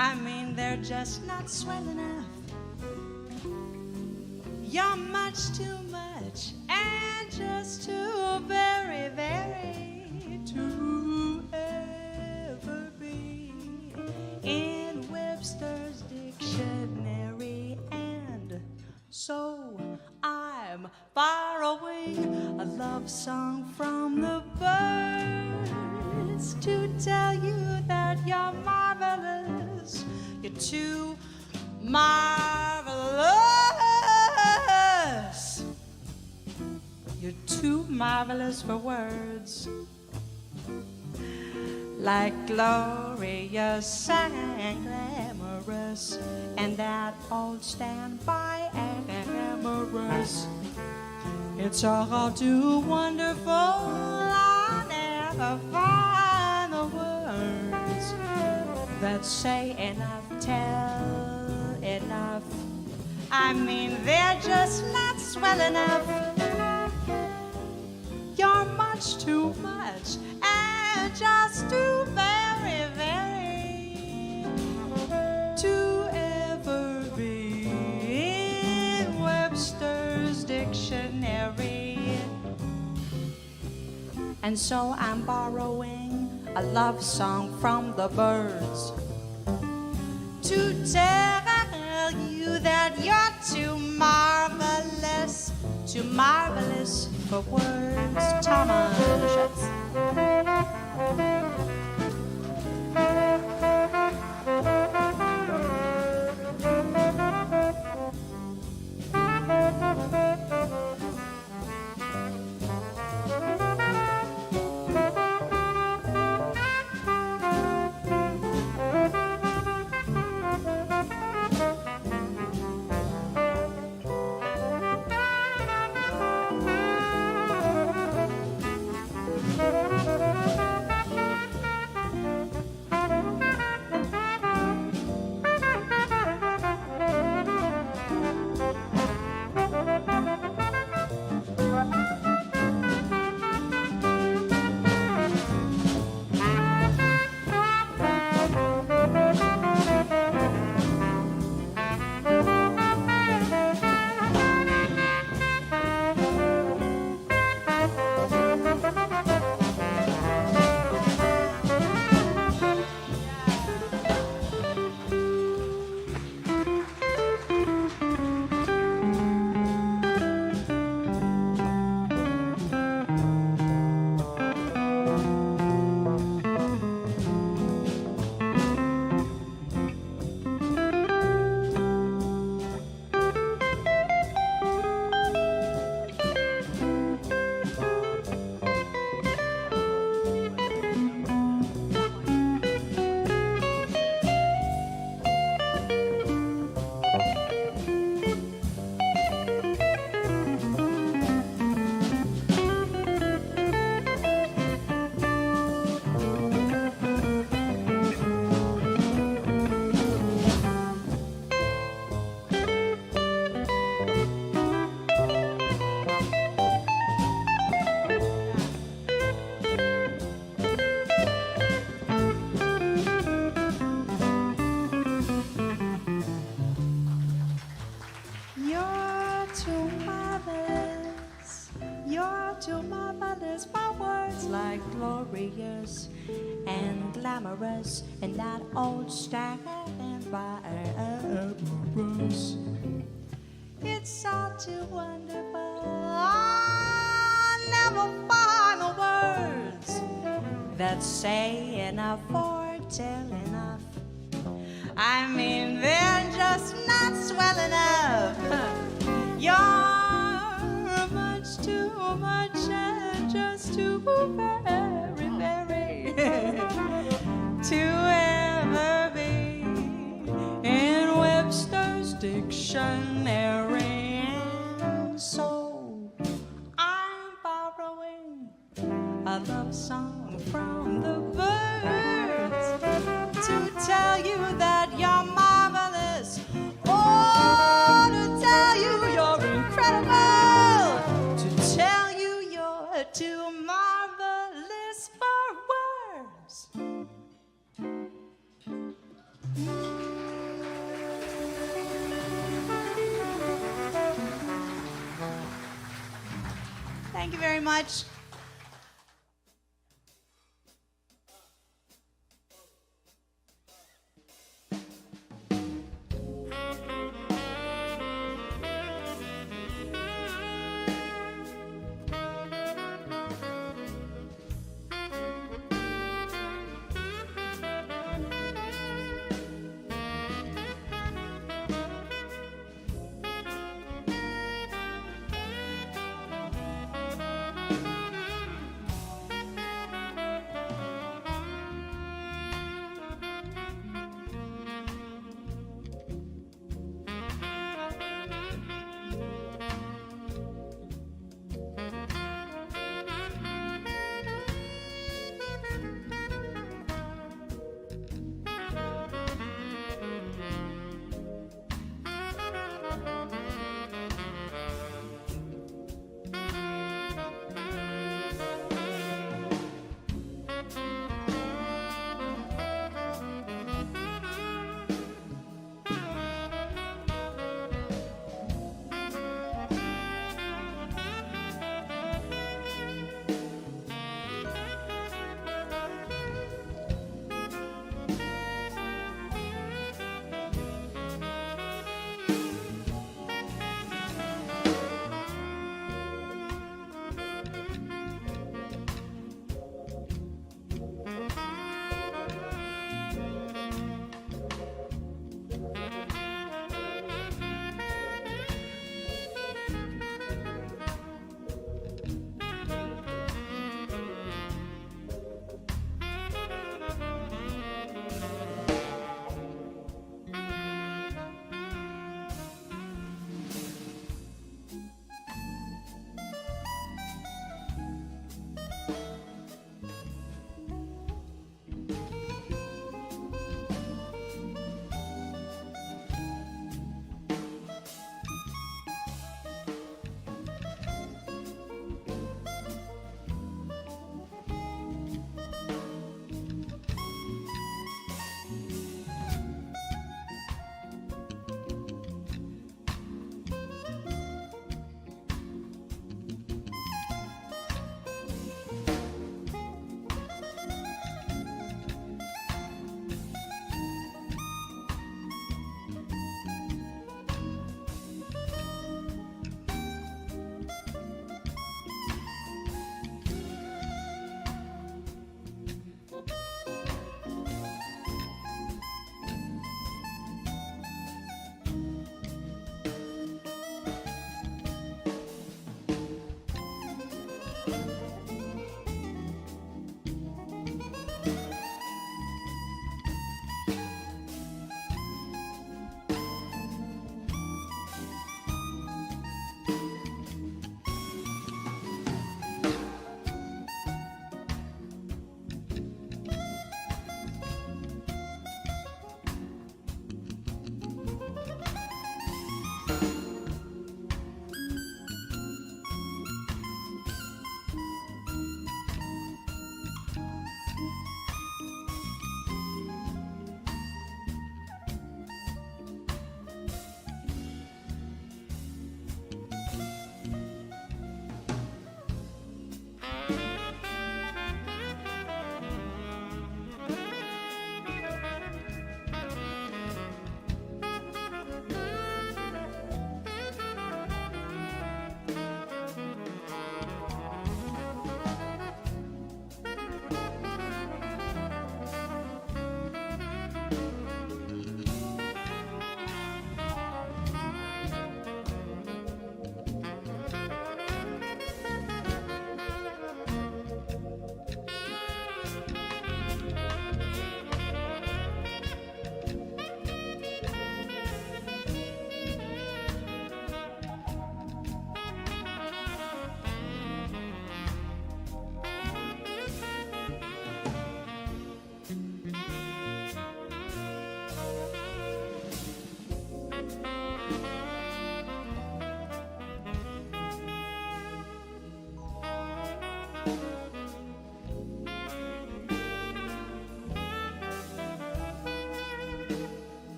I mean, they're just not swell enough. You're much too much and just too very, very to ever be in Webster's dictionary. And so I'm borrowing a love song from the birds to tell you that you're marvelous. You're too marvelous. You're too marvelous for words. Like glorious and glamorous, and that old standby amorous. It's all too wonderful. I never find the words that say enough, tell enough. I mean, they're just not swell enough. You're much too much and just too very, very to ever be in Webster's dictionary. And so I'm borrowing a love song from the birds to tell you that you're too marvelous for words. Thomas. too marvelous for words like glorious and glamorous and that old stand by amorous. It's all too wonderful. I never find the words that say enough or tell enough. I mean, they're just not swell enough. You're much too much and just too very, very to ever be in Webster's dictionary. And so I'm borrowing a love song from the birds to tell you that you're marvelous. Oh, to tell you you're incredible. To tell you you're too marvelous for words. Thank you very much.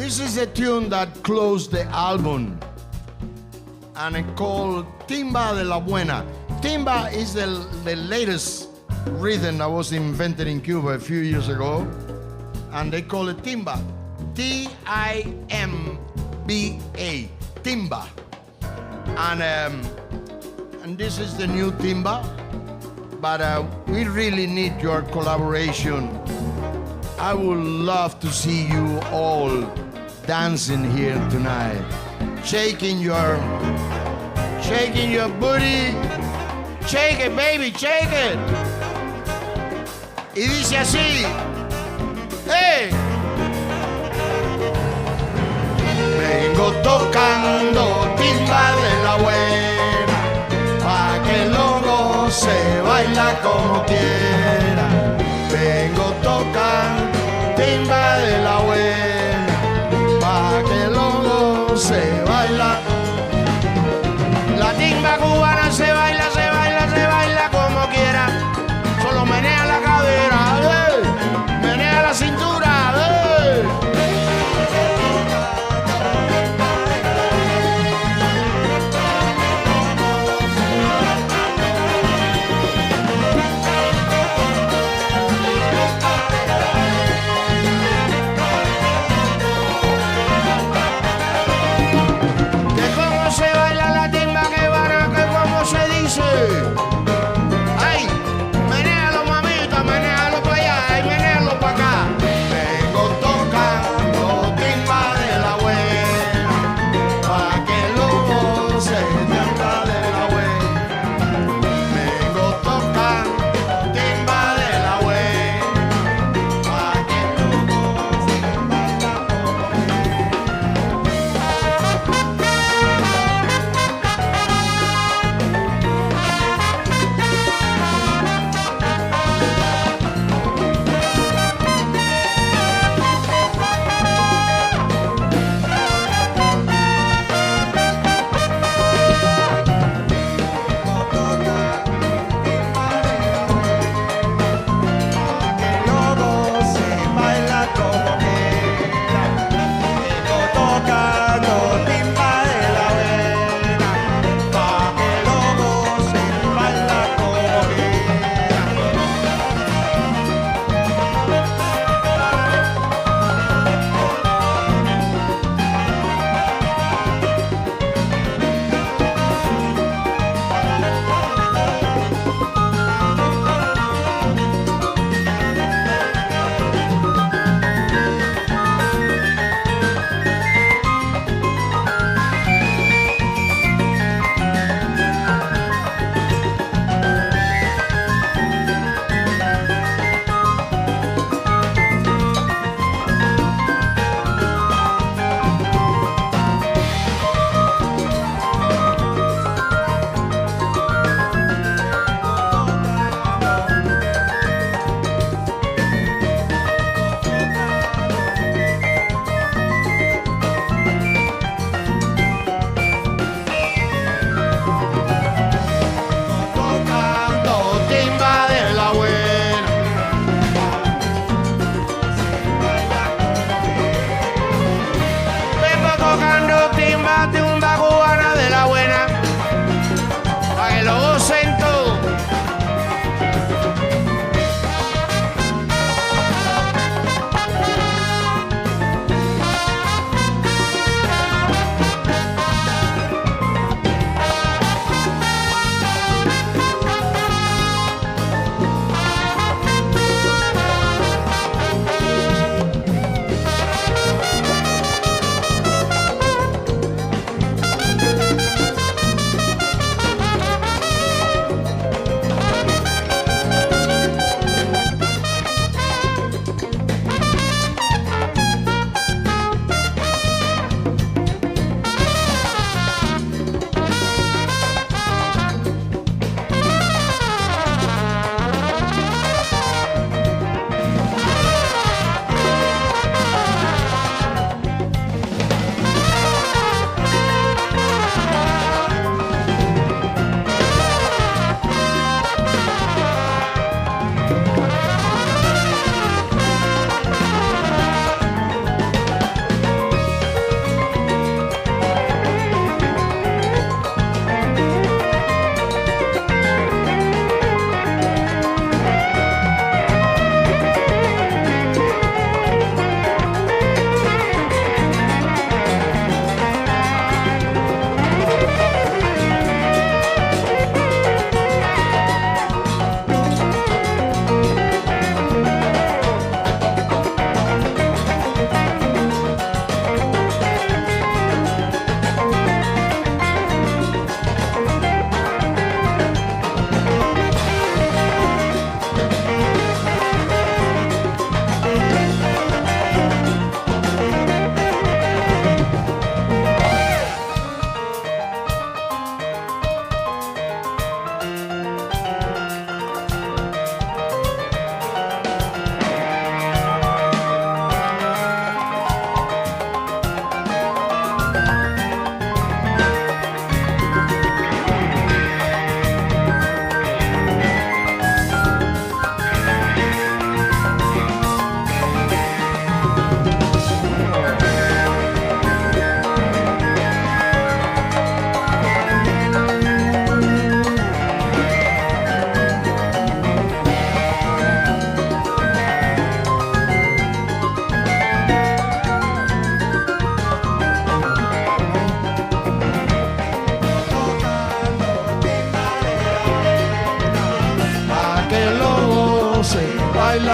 This is a tune that closed the album, and it called Timba de la Buena. Timba is the latest rhythm that was invented in Cuba a few years ago, and they call it Timba. T-I-M-B-A, Timba. And this is the new Timba, but we really need your collaboration. I would love to see you all dancing here tonight, shaking your booty. Shake it, baby, shake it. Y dice así, ¡hey! Vengo tocando timba de la buena, pa' que luego se baila como quiera. Vengo tocando timba de la buena, pa' que luego se baila. La timba cubana se baila, se baila, se baila como quiera. Solo menea la cadera, menea la cintura,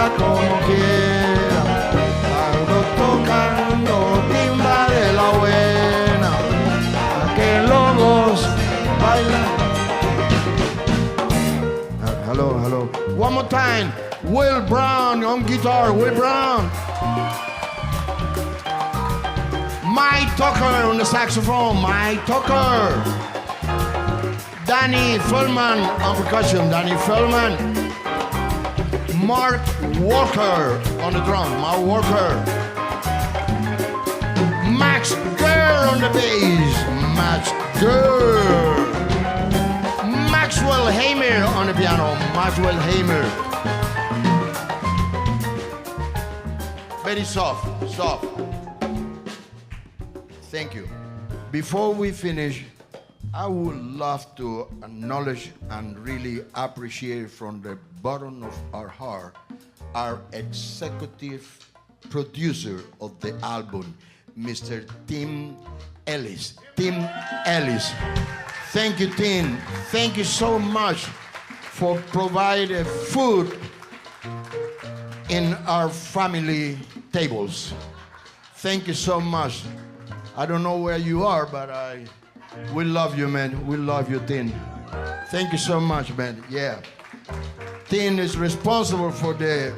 baila como quiera. Ando tocando timba de la buena, a que lobos bailan. Hello, hello. One more time. Will Brown on guitar. Will Brown. Mike Tucker on the saxophone. Mike Tucker. Danny Feldman on percussion. Danny Feldman. Mark Walker on the drum. Mark Walker. Max Gurr on the bass. Max Gurr. Maxwell Hamer on the piano. Maxwell Hamer. Very soft, soft. Thank you. Before we finish, I would love to acknowledge and really appreciate from the bottom of our heart our executive producer of the album, Mr. Tim Ellis. Tim Ellis. Thank you, Tim. Thank you so much for providing food in our family tables. Thank you so much. I don't know where you are, but we love you, man. We love you, Tin. Thank you so much, man. Yeah. Tin is responsible for the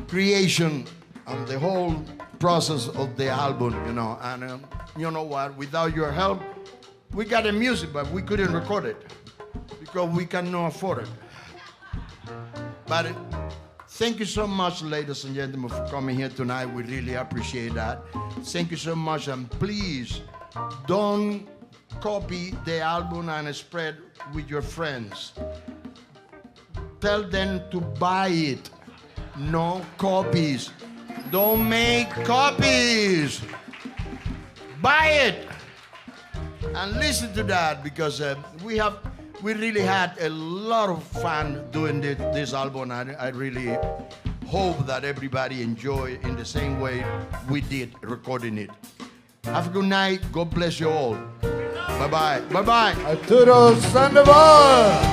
creation and the whole process of the album, you know. And you know what? Without your help, we got the music, but we couldn't record it because we cannot afford it. But thank you so much, ladies and gentlemen, for coming here tonight. We really appreciate that. Thank you so much, and please don't copy the album and spread with your friends. Tell them to buy it. No copies. Don't make copies. Buy it and listen to that, because we really had a lot of fun doing this album. I really hope that everybody enjoy in the same way we did recording it. Have a good night. God bless you all. Bye-bye. Bye-bye. Arturo Sandoval.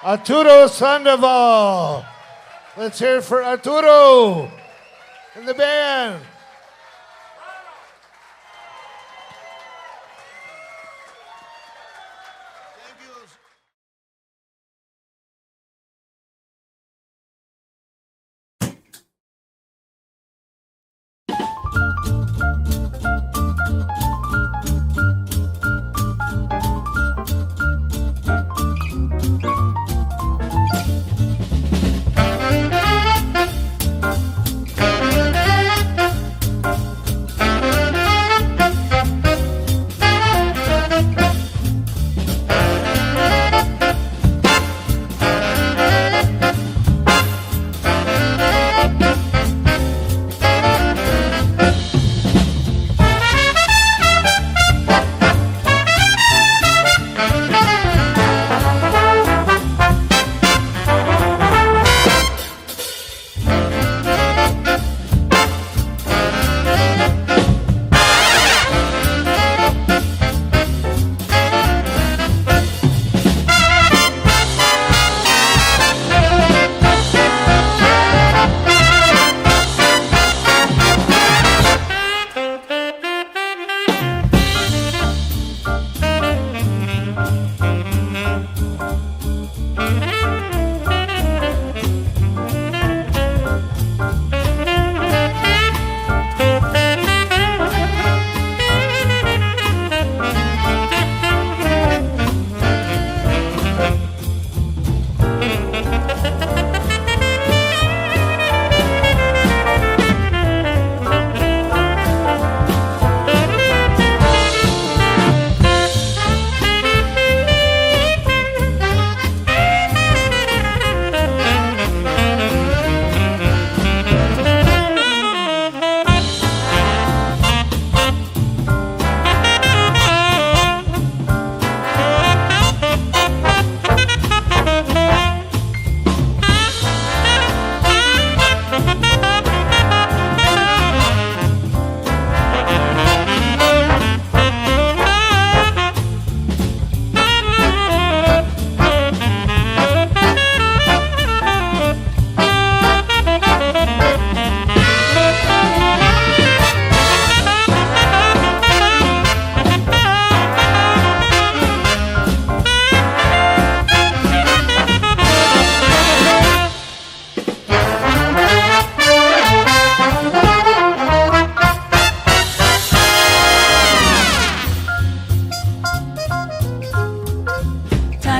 Arturo Sandoval. Let's hear it for Arturo and the band.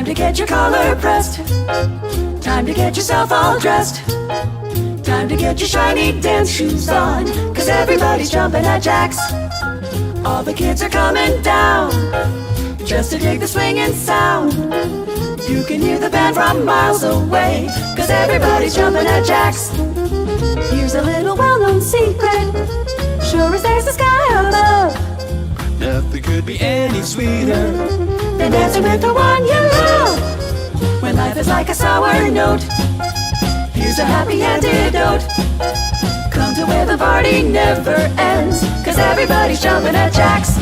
Time to get your collar pressed. Time to get yourself all dressed. Time to get your shiny dance shoes on, 'cause everybody's jumping at Jack's. All the kids are coming down just to dig the swinging sound. You can hear the band from miles away, 'cause everybody's jumping at Jack's. Here's a little well-known secret, sure as there's the sky above. Nothing could be any sweeter than dancing with the one you love. When life is like a sour note, here's a happy antidote. Come to where the party never ends, 'cause everybody's jumping at Jack's.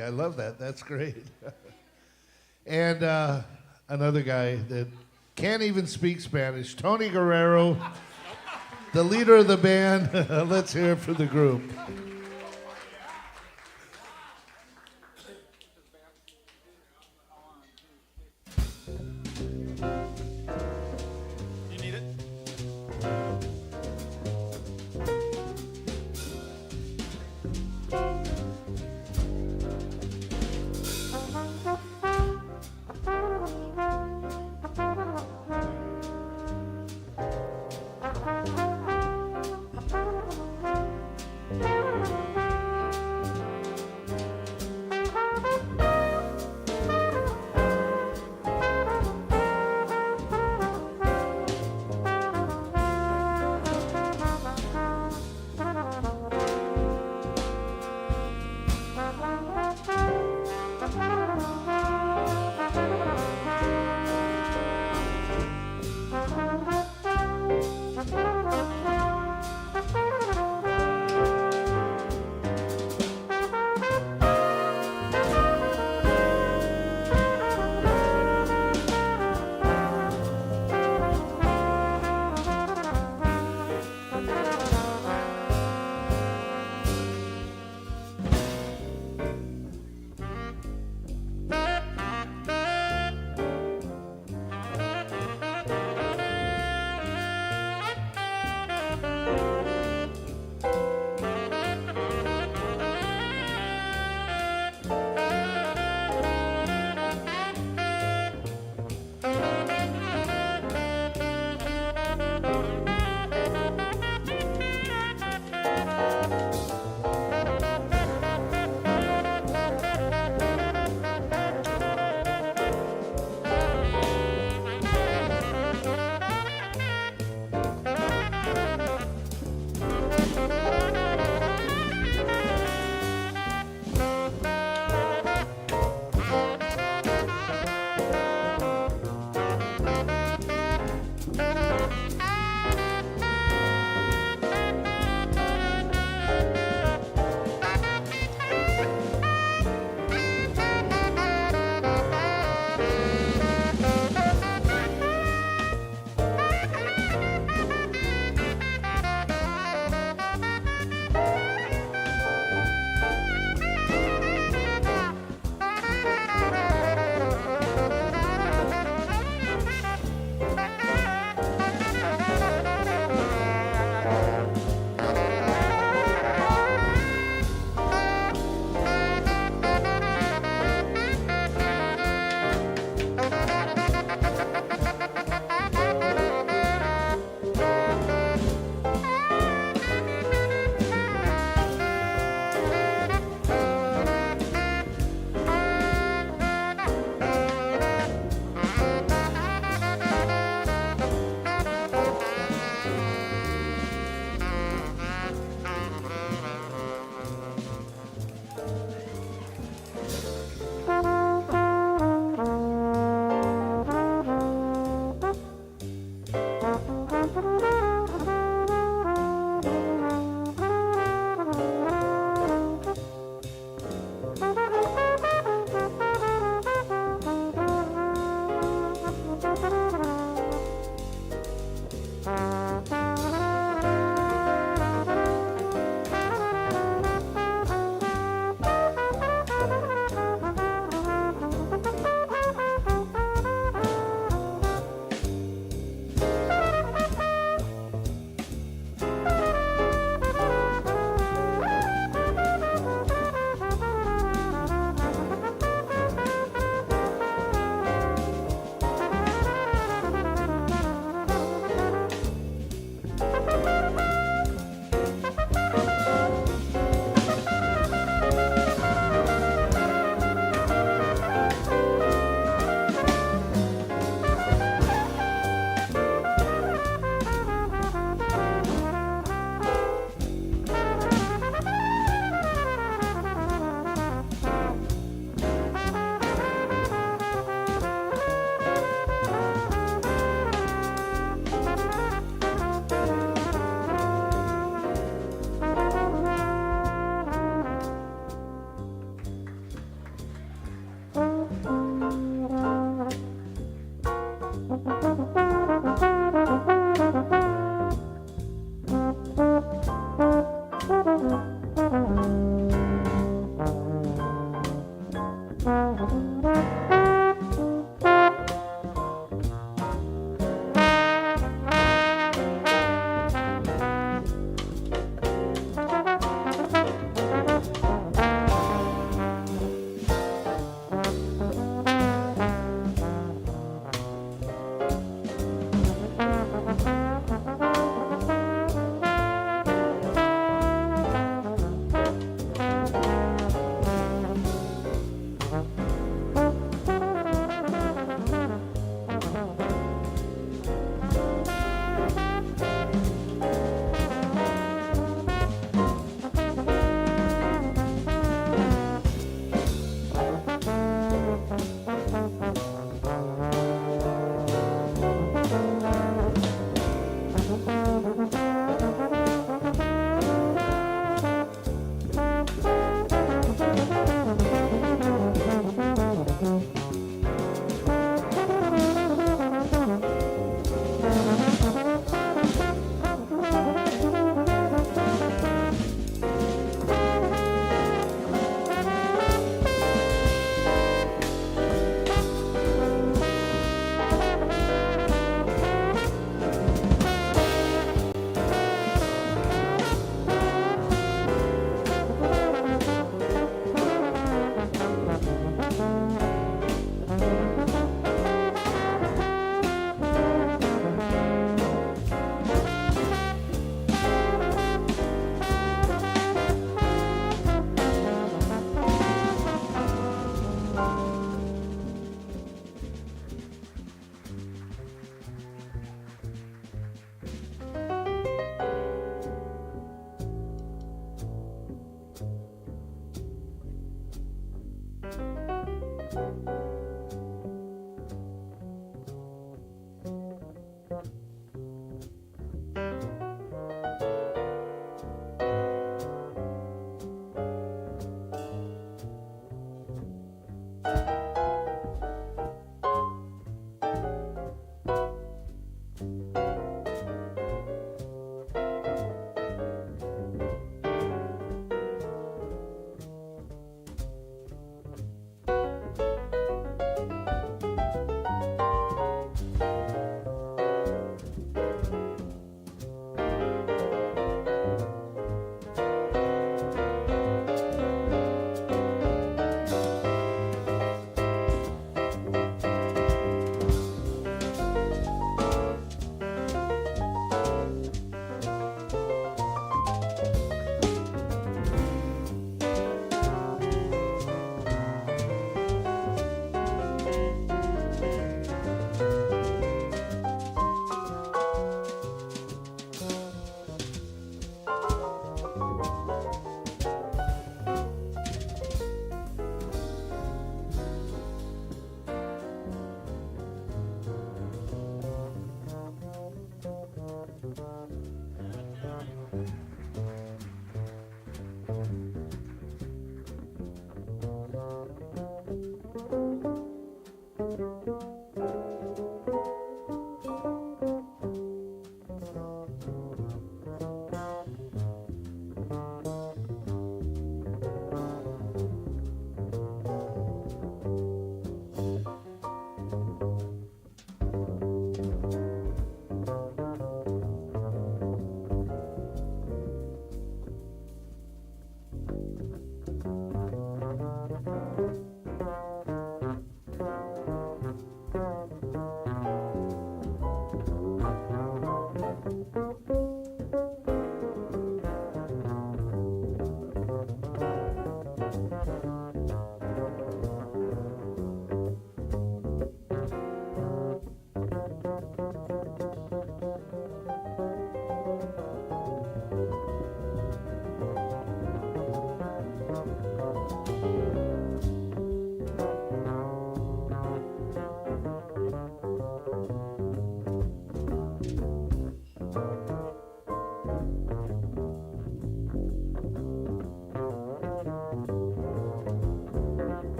I love that. That's great. And another guy that can't even speak Spanish, Tony Guerrero, the leader of the band. Let's hear it for the group. You need it?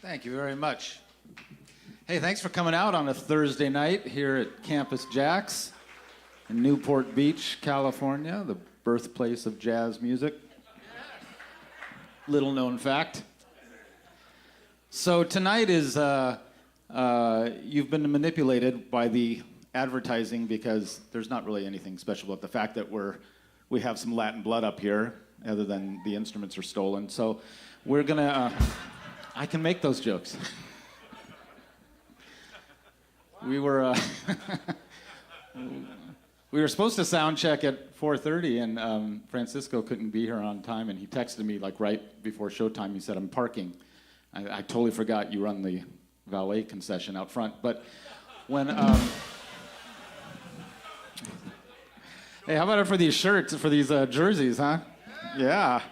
Thank you very much. Hey, thanks for coming out on a Thursday night here at Campus Jax in Newport Beach, California, the birthplace of jazz music. Little known fact. So tonight is, you've been manipulated by the advertising because there's not really anything special about the fact that we have some Latin blood up here, other than the instruments are stolen. So we're gonna, I can make those jokes. We were supposed to sound check at 4:30, and Francisco couldn't be here on time, and he texted me like right before showtime. He said, "I'm parking." I totally forgot you run the valet concession out front. But when hey, how about it for these shirts, for these jerseys, huh? Yeah.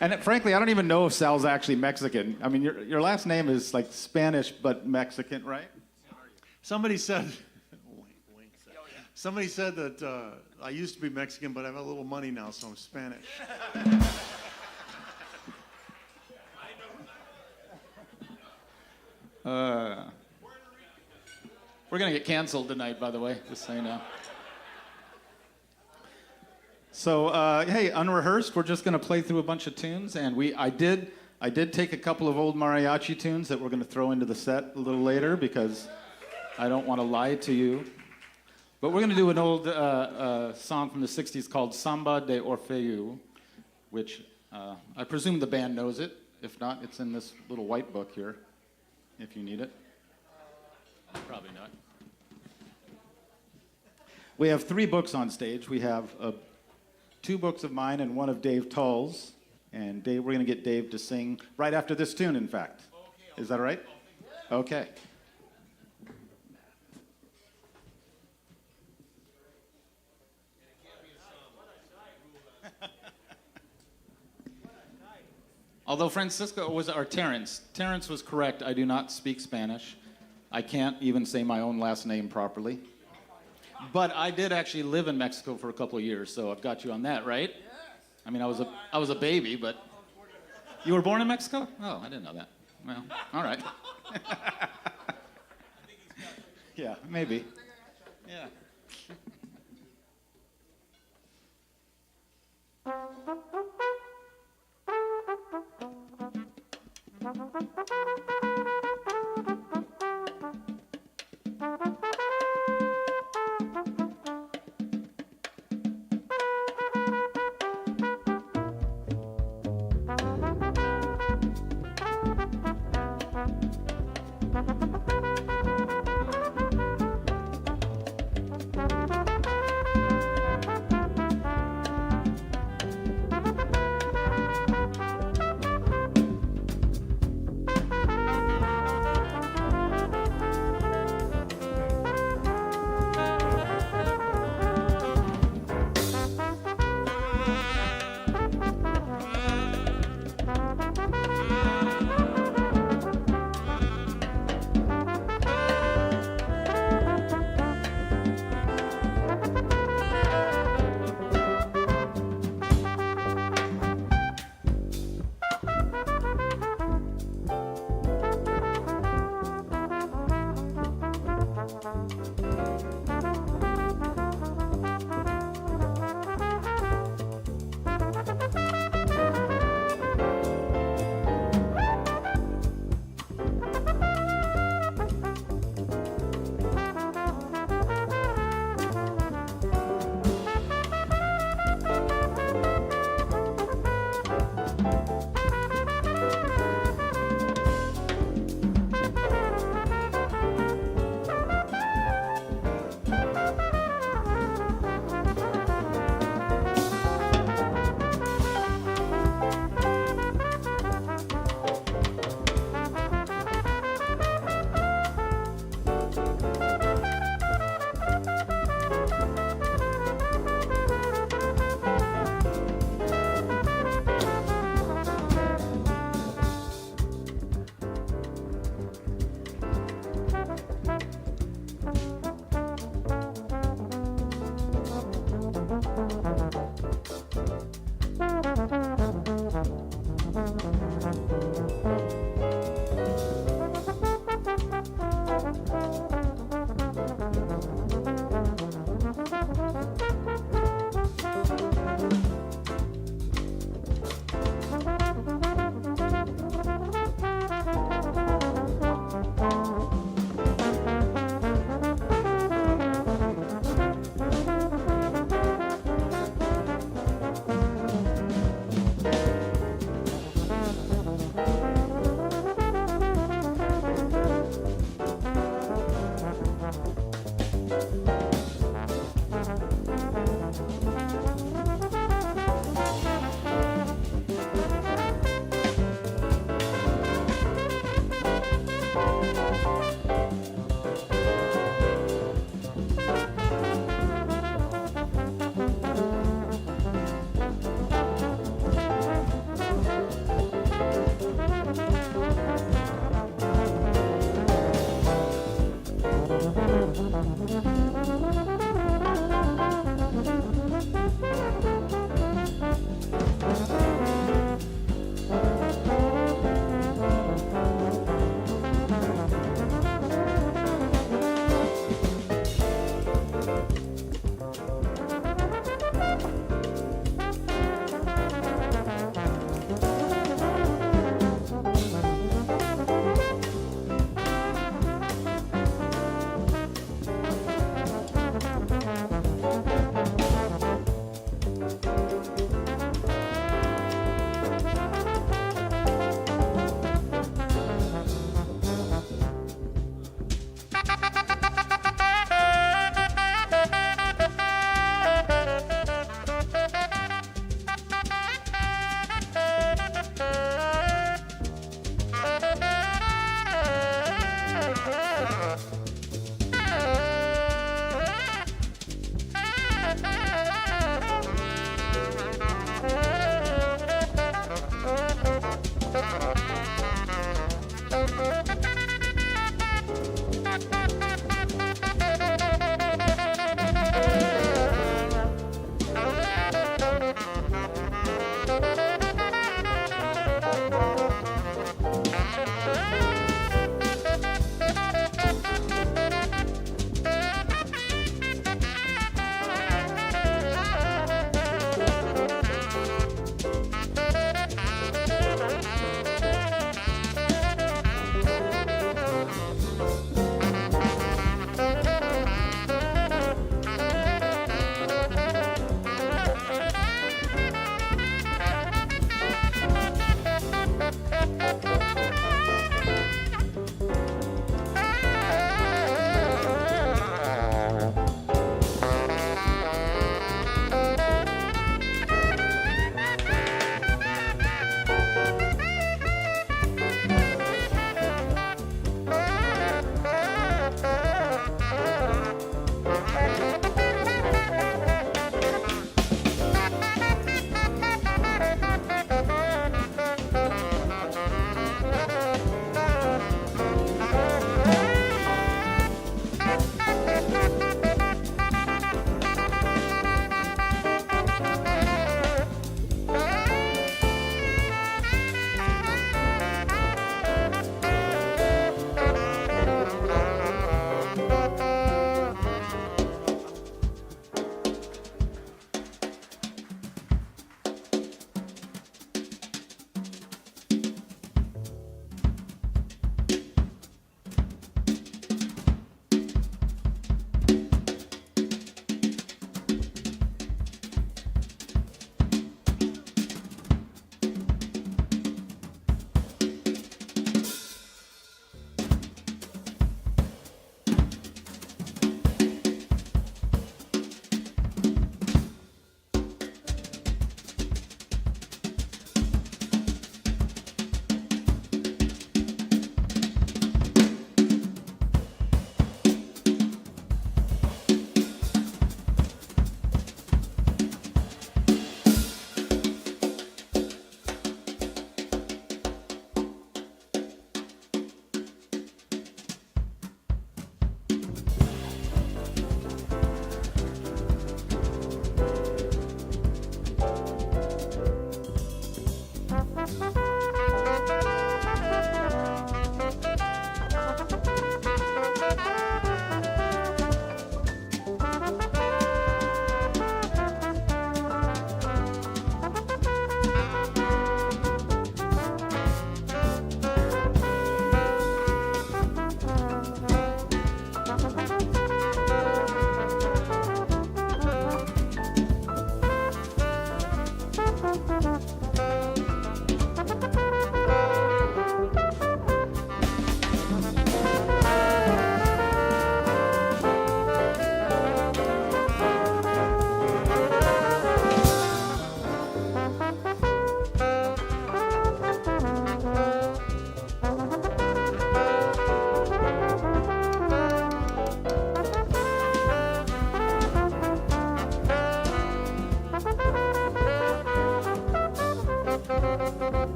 And frankly, I don't even know if Sal's actually Mexican. I mean, your last name is like Spanish but Mexican, right? Somebody said that I used to be Mexican, but I have a little money now, so I'm Spanish. We're gonna get canceled tonight, by the way, just so you know. So, hey, unrehearsed, we're just gonna play through a bunch of tunes, and I did take a couple of old mariachi tunes that we're gonna throw into the set a little later because I don't want to lie to you. But we're gonna do an old song from the 60s called Samba de Orfeu, which I presume the band knows it. If not, it's in this little white book here, if you need it. Probably not. We have 3 books on stage. We have 2 books of mine and 1 of Dave Tull's. And Dave, we're going to get Dave to sing right after this tune, in fact. Is that all right? Okay. Although Terence was correct. I do not speak Spanish. I can't even say my own last name properly. But I did actually live in Mexico for a couple of years, so I've got you on that, right? Yes. I mean, I was a baby, but you were born in Mexico? Oh, I didn't know that. Well, all right. Yeah, maybe. Yeah.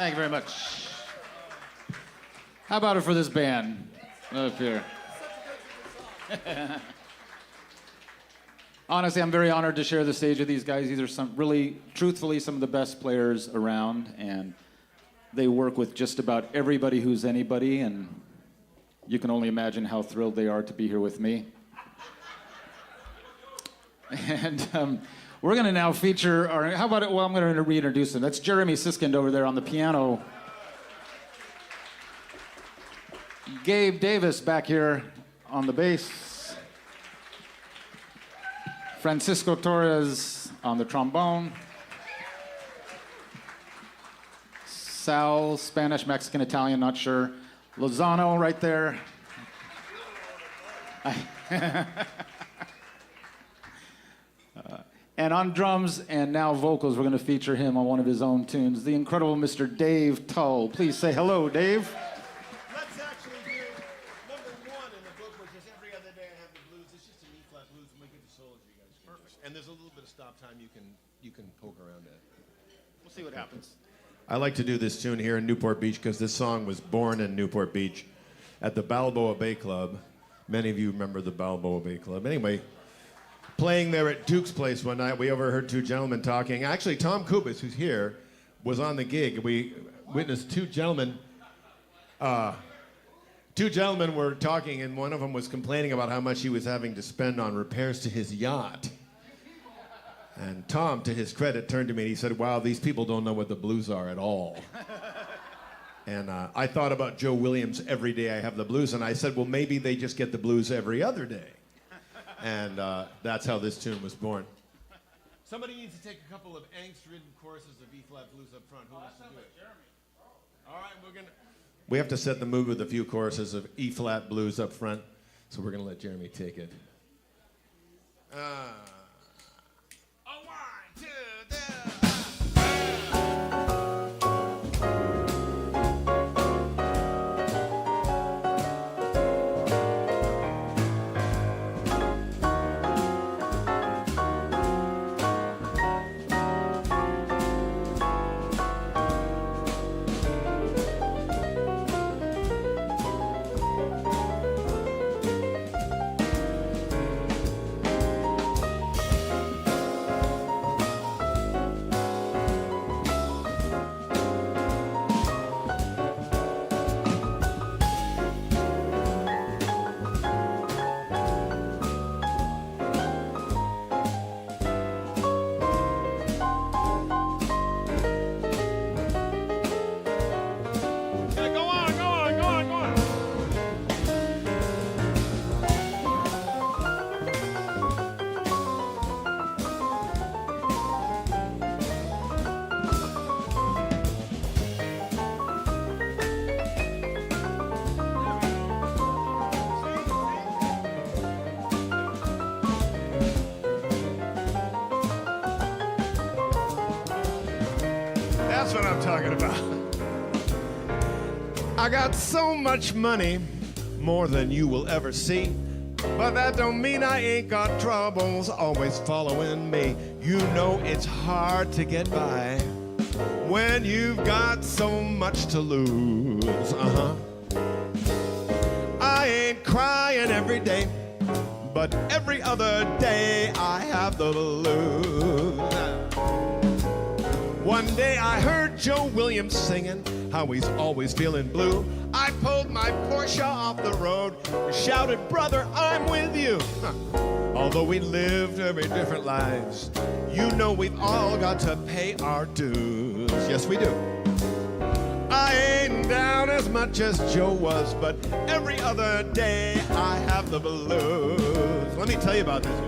Thank you very much. How about it for this band up here? Honestly, I'm very honored to share the stage with these guys. These are some really, truthfully, some of the best players around, and they work with just about everybody who's anybody, and you can only imagine how thrilled they are to be here with me. And we're going to now feature our, how about it, well, I'm going to reintroduce him. That's Jeremy Siskind over there on the piano. Gabe Davis back here on the bass. Francisco Torres on the trombone. Sal, Spanish, Mexican, Italian, not sure. Lozano right there. And on drums and now vocals, we're going to feature him on one of his own tunes, the incredible Mr. Dave Tull. Please say hello, Dave. Let's actually do number one in the book, which is every other day I have the blues. It's just an E-flat blues, and we get the solos you guys can do. And there's a little bit of stop time you can poke around at. We'll see what happens. I like to do this tune here in Newport Beach because this song was born in Newport Beach at the Balboa Bay Club. Many of you remember the Balboa Bay Club. Anyway, playing there at Duke's place one night, we overheard two gentlemen talking. Actually, Tom Kubis, who's here, was on the gig. We witnessed two gentlemen were talking, and one of them was complaining about how much he was having to spend on repairs to his yacht. And Tom, to his credit, turned to me and he said, wow, these people don't know what the blues are at all. And I thought about Joe Williams, Every Day I Have the Blues, and I said, well, maybe they just get the blues every other day. And that's how this tune was born. Somebody needs to take a couple of angst-ridden choruses of E-flat blues up front. Who wants to do it? All right, we have to set the mood with a few choruses of E-flat blues up front, so we're going to let Jeremy take it. That's what I'm talking about. I got so much money, more than you will ever see. But that don't mean I ain't got troubles always following me. You know it's hard to get by when you've got so much to lose. I ain't crying every day, but every other day I have the blues. One day I heard Joe Williams singing how he's always feeling blue. I pulled my Porsche off the road and shouted, brother, I'm with you. Although we lived very different lives, you know we've all got to pay our dues. Yes, we do. I ain't down as much as Joe was, but every other day I have the blues. Let me tell you about this.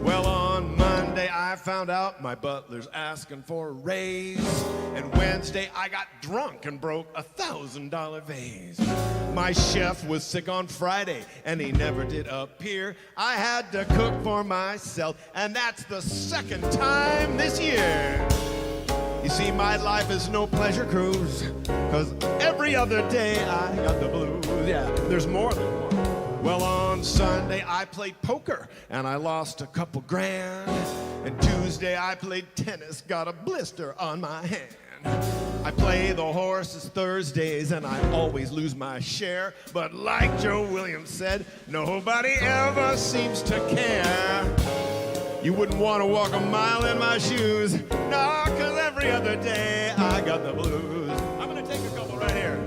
Well, on Monday I found out my butler's asking for a raise, and Wednesday I got drunk and broke $1,000 vase. My chef was sick on Friday and he never did appear. I had to cook for myself, and that's the second time this year. You see, my life is no pleasure cruise, 'cause every other day I got the blues. Yeah, there's more than one. Well, on Sunday I played poker and I lost a couple grand. And Tuesday I played tennis, got a blister on my hand. I play the horses Thursdays and I always lose my share. But like Joe Williams said, nobody ever seems to care. You wouldn't want to walk a mile in my shoes. No, 'cause every other day I got the blues. I'm gonna take a couple right here.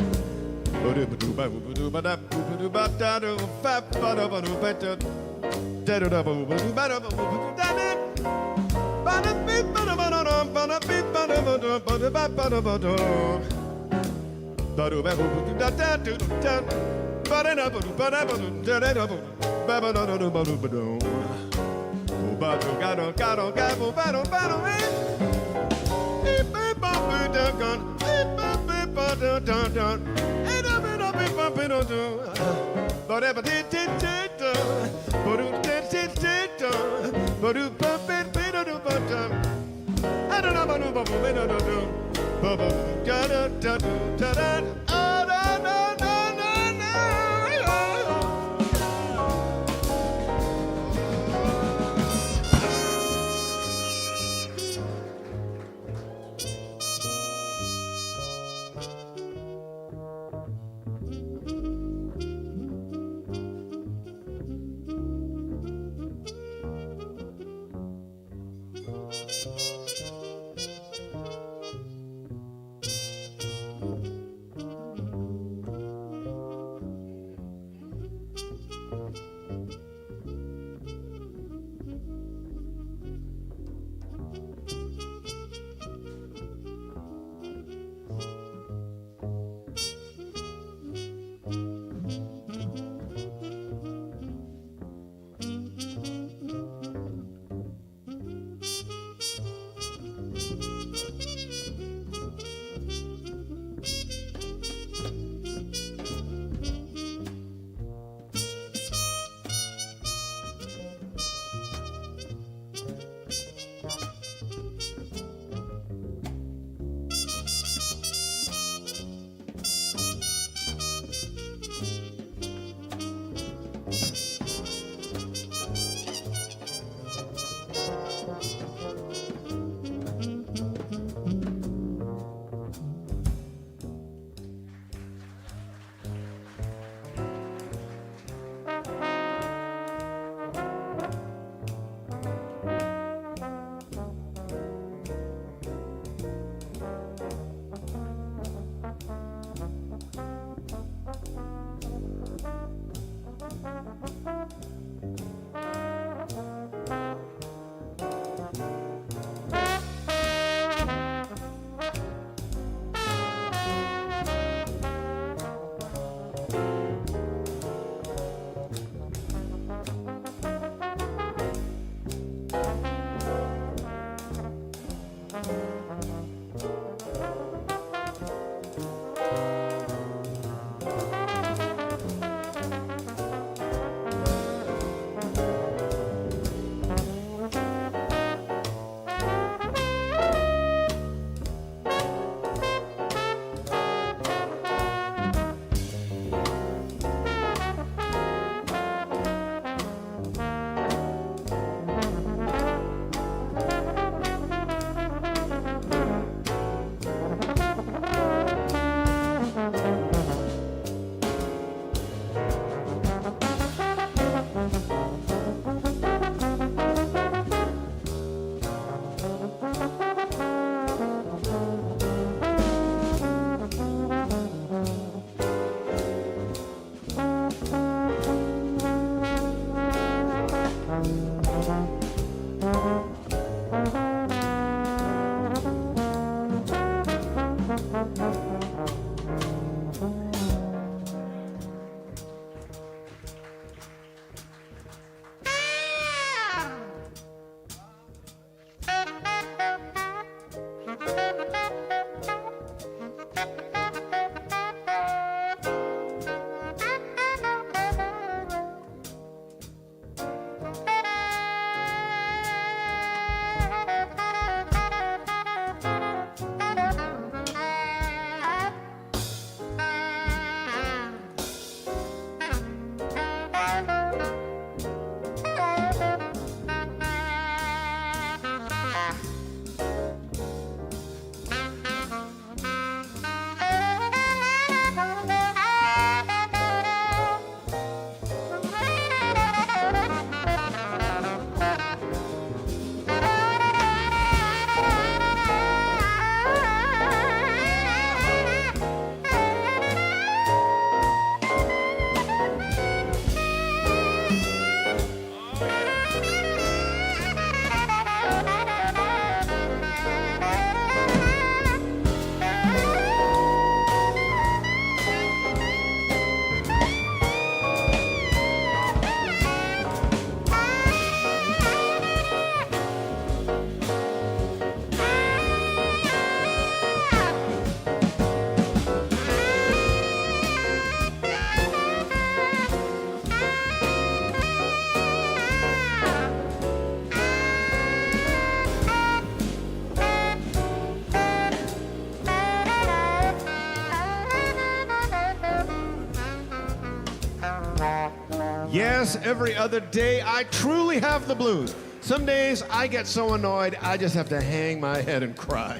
Yes, every other day I truly have the blues. Some days I get so annoyed I just have to hang my head and cry.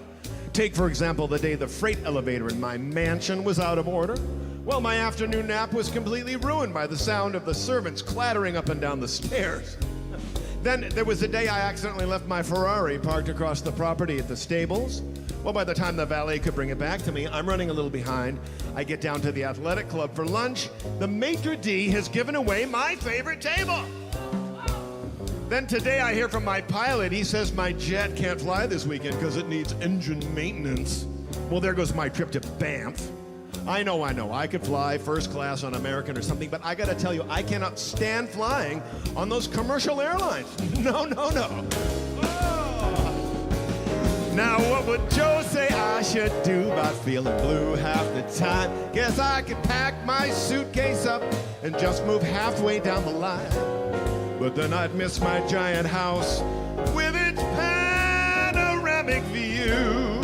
Take, for example, the day the freight elevator in my mansion was out of order. Well, my afternoon nap was completely ruined by the sound of the servants clattering up and down the stairs. Then there was the day I accidentally left my Ferrari parked across the property at the stables. Well, by the time the valet could bring it back to me, I'm running a little behind. I get down to the athletic club for lunch. The maitre d' has given away my favorite table. Then today I hear from my pilot. He says my jet can't fly this weekend because it needs engine maintenance. Well, there goes my trip to Banff. I know. I could fly first class on American or something, but I gotta tell you, I cannot stand flying on those commercial airlines. No. Now what would Joe say I should do about feeling blue half the time? Guess I could pack my suitcase up and just move halfway down the line. But then I'd miss my giant house with its panoramic view.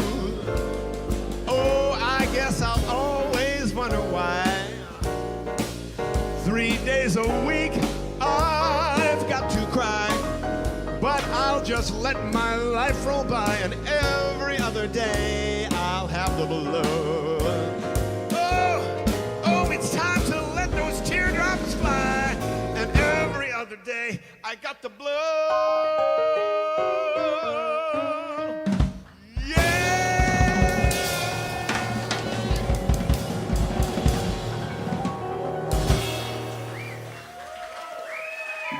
Oh, I guess I'll always wonder why 3 days a week I've got to cry. But I'll just let my life roll by, and every other day I'll have the blues. Oh, it's time to let those teardrops fly, and every other day I got the blues. Yeah!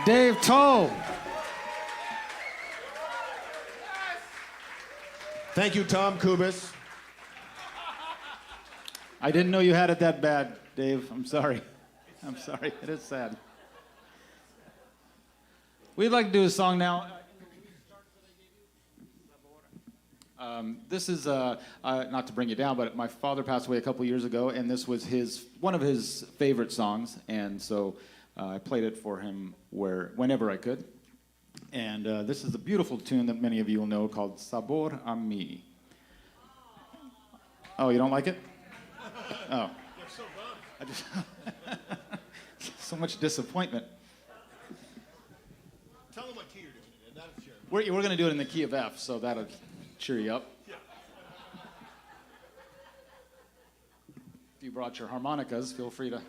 Dave Tull. Thank you, Tom Kubis. I didn't know you had it that bad, Dave. I'm sorry. It is sad. We'd like to do a song now. This is, not to bring you down, but my father passed away a couple years ago, and this was one of his favorite songs, and so I played it for him whenever I could. And this is a beautiful tune that many of you will know called Sabor a Mi. Oh, you don't like it? Oh. I just so much disappointment. Tell them what key you're doing it in. That'll cheer them. We're going to do it in the key of F, so that'll cheer you up. Yeah. If you brought your harmonicas, feel free to.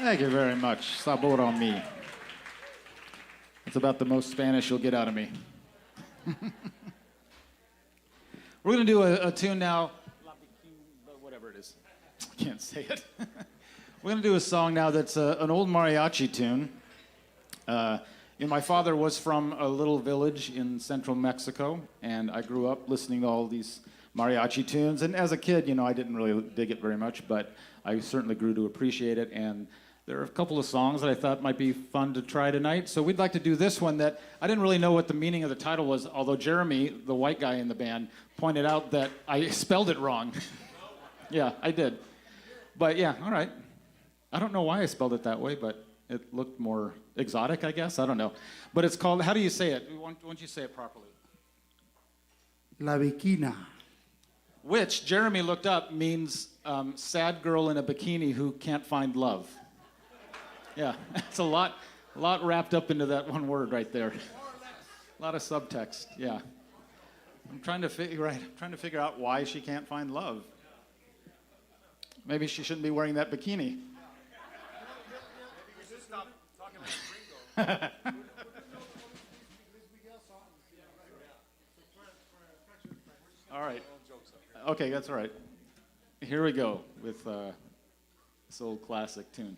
Thank you very much. Sabor on me. That's about the most Spanish you'll get out of me. We're going to do a tune now. Whatever it is. I can't say it. We're going to do a song now that's an old mariachi tune. My father was from a little village in central Mexico, and I grew up listening to all these mariachi tunes. And as a kid, I didn't really dig it very much, but I certainly grew to appreciate it. And there are a couple of songs that I thought might be fun to try tonight. So we'd like to do this one that I didn't really know what the meaning of the title was, although Jeremy, the white guy in the band, pointed out that I spelled it wrong. Yeah, I did. But yeah, all right. I don't know why I spelled it that way, but it looked more exotic, I guess. I don't know. But it's called, how do you say it? Why don't you say it properly? La Bikina. Which, Jeremy looked up, means sad girl in a bikini who can't find love. Yeah, it's a lot wrapped up into that one word right there. A lot of subtext, yeah. I'm trying to figure out why she can't find love. Maybe she shouldn't be wearing that bikini. Maybe you should stop talking like gringo. All right. Okay, that's all right. Here we go with this old classic tune.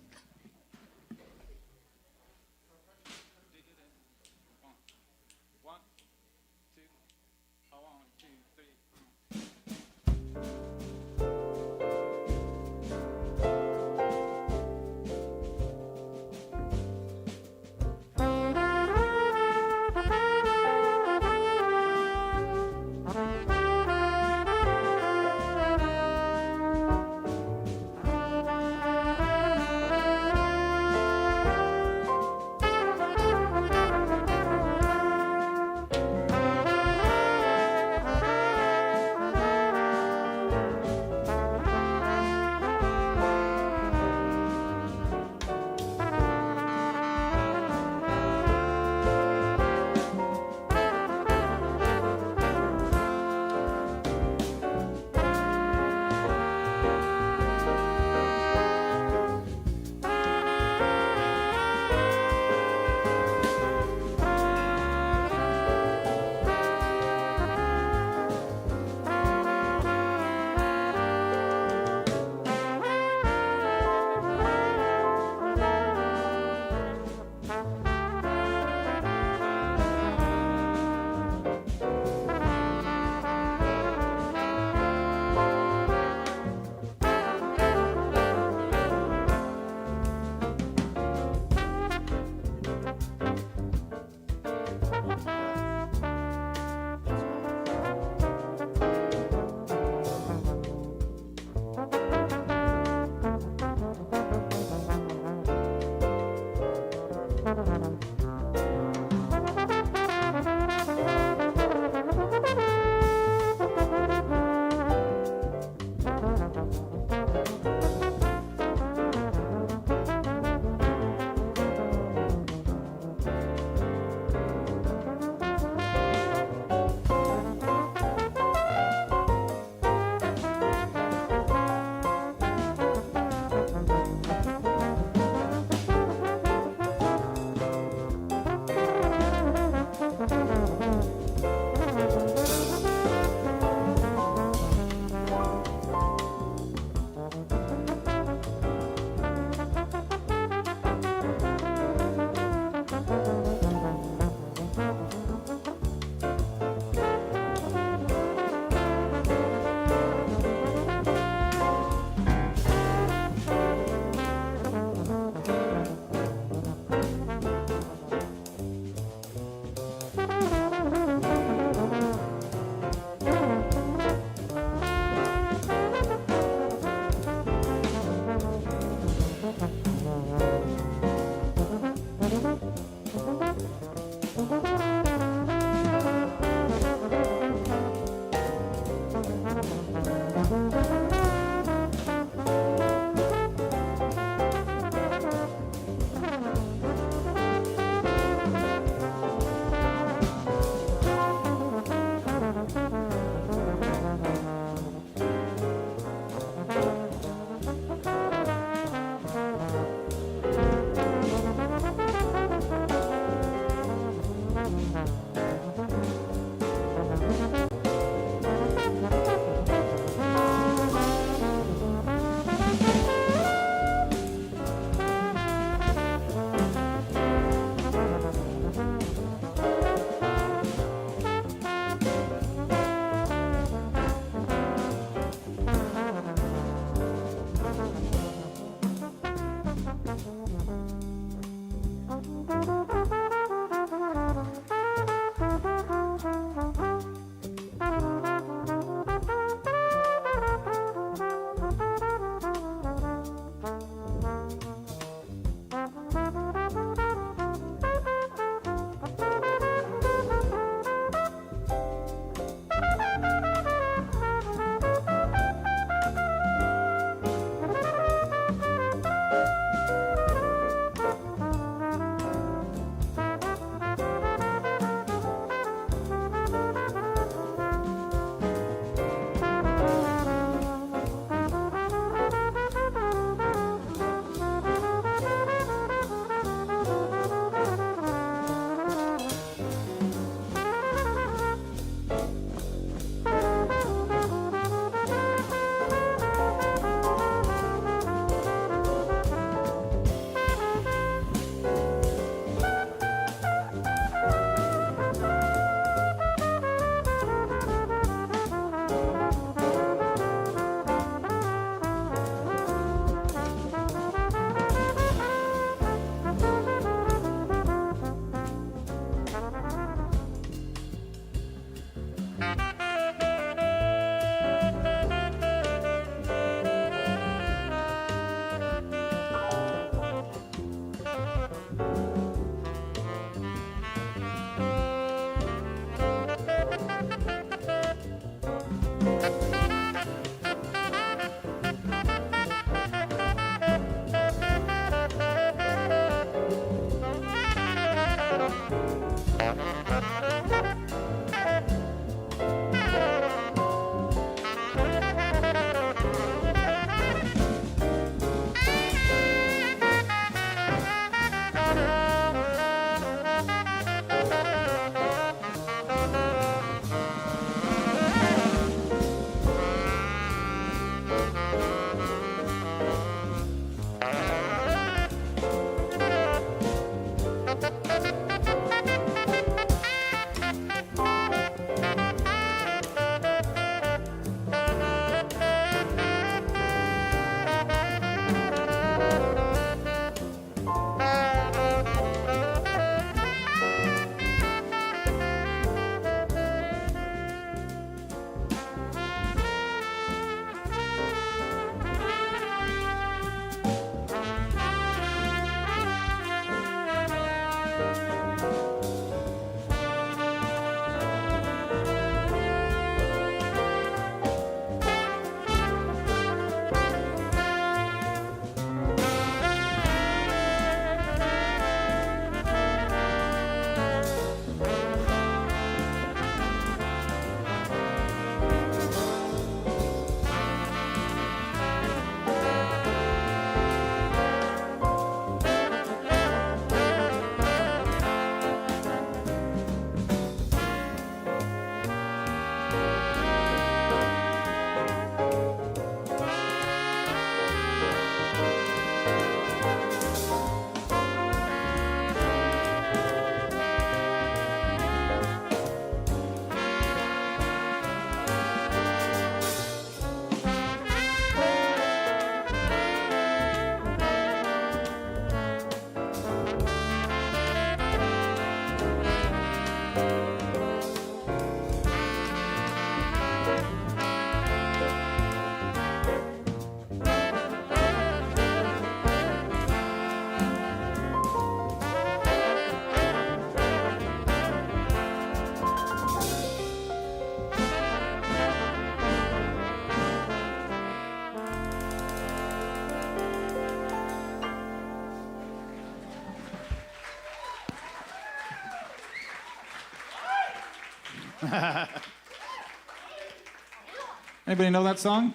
Anybody know that song?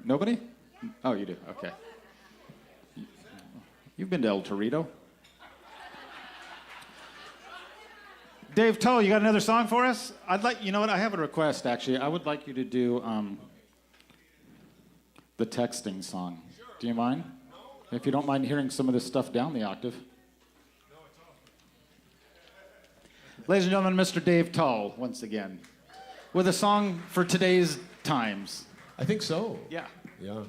Nobody? Oh, you do. Okay. You've been to El Torito. Dave Tull, you got another song for us? You know what? I have a request, actually. I would like you to do the texting song. Sure. Do you mind? No. If you don't mind hearing some of this stuff down the octave. No, it's awesome. Ladies and gentlemen, Mr. Dave Tull, once again, with a song for today's times. I think so. Yeah. Yeah.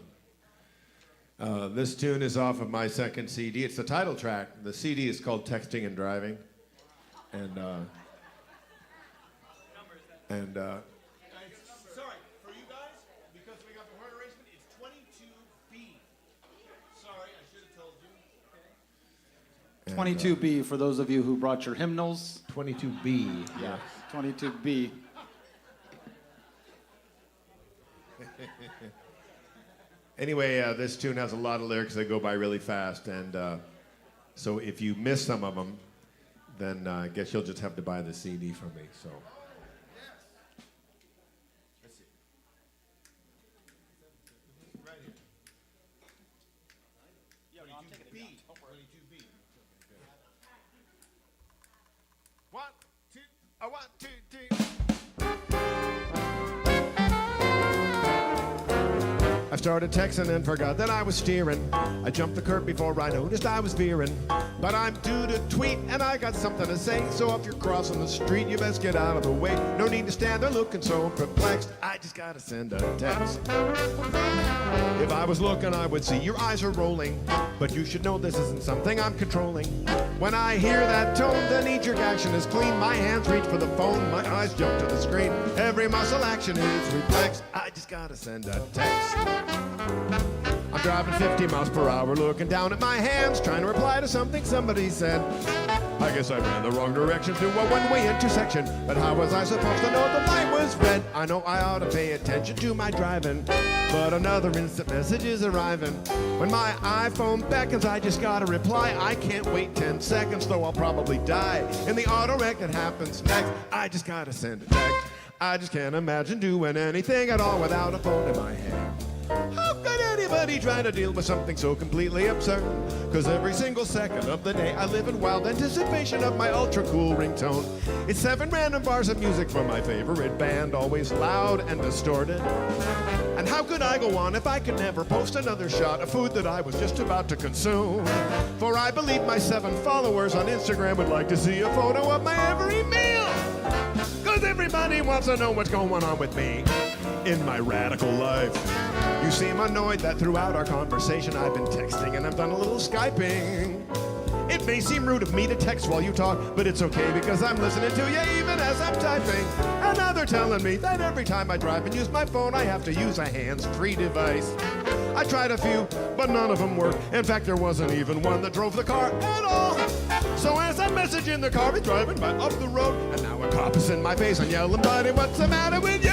This tune is off of my second CD. It's the title track. The CD is called Texting and Driving. And sorry, for you guys, because we got the horn arrangement, it's 22B. Sorry, I should have told you. 22B, for those of you who brought your hymnals. 22B. Yeah, 22B. Anyway, this tune has a lot of lyrics that go by really fast, and so if you miss some of them, then I guess you'll just have to buy the CD from me. So. Let's see. Right here. Yeah, I'll take it. 22B. 1, 2, 1, 2, 3. I started texting and forgot that I was steering. I jumped the curb before I noticed I was veering. But I'm due to tweet and I got something to say. So if you're crossing the street, you best get out of the way. No need to stand there looking so perplexed. I just gotta send a text. If I was looking, I would see your eyes are rolling. But you should know this isn't something I'm controlling. When I hear that tone, the knee-jerk action is clean. My hands reach for the phone, my eyes jump to the screen. Every muscle action is reflex. I just gotta send a text. I'm driving 50 miles per hour, looking down at my hands, trying to reply to something somebody said. I guess I ran the wrong direction through a one-way intersection, but how was I supposed to know the light was red? I know I ought to pay attention to my driving, but another instant message is arriving. When my iPhone beckons, I just gotta reply. I can't wait 10 seconds, though I'll probably die in the auto wreck that happens next. I just gotta send a text. I just can't imagine doing anything at all without a phone in my hand. How could anybody try to deal with something so completely absurd? Cause every single second of the day I live in wild anticipation of my ultra cool ringtone. It's 7 random bars of music from my favorite band, always loud and distorted. And how could I go on if I could never post another shot of food that I was just about to consume? For I believe my 7 followers on Instagram would like to see a photo of my every meal. Cause everybody wants to know what's going on with me in my radical life. You seem annoyed that throughout our conversation I've been texting and I've done a little Skyping. It may seem rude of me to text while you talk, but it's okay because I'm listening to you even as I'm typing. And now they're telling me that every time I drive and use my phone I have to use a hands-free device. I tried a few, but none of them work. In fact, there wasn't even one that drove the car at all. So as I message in the car, it's driving by up the road, and now a cop is in my face and yelling, buddy, what's the matter with you?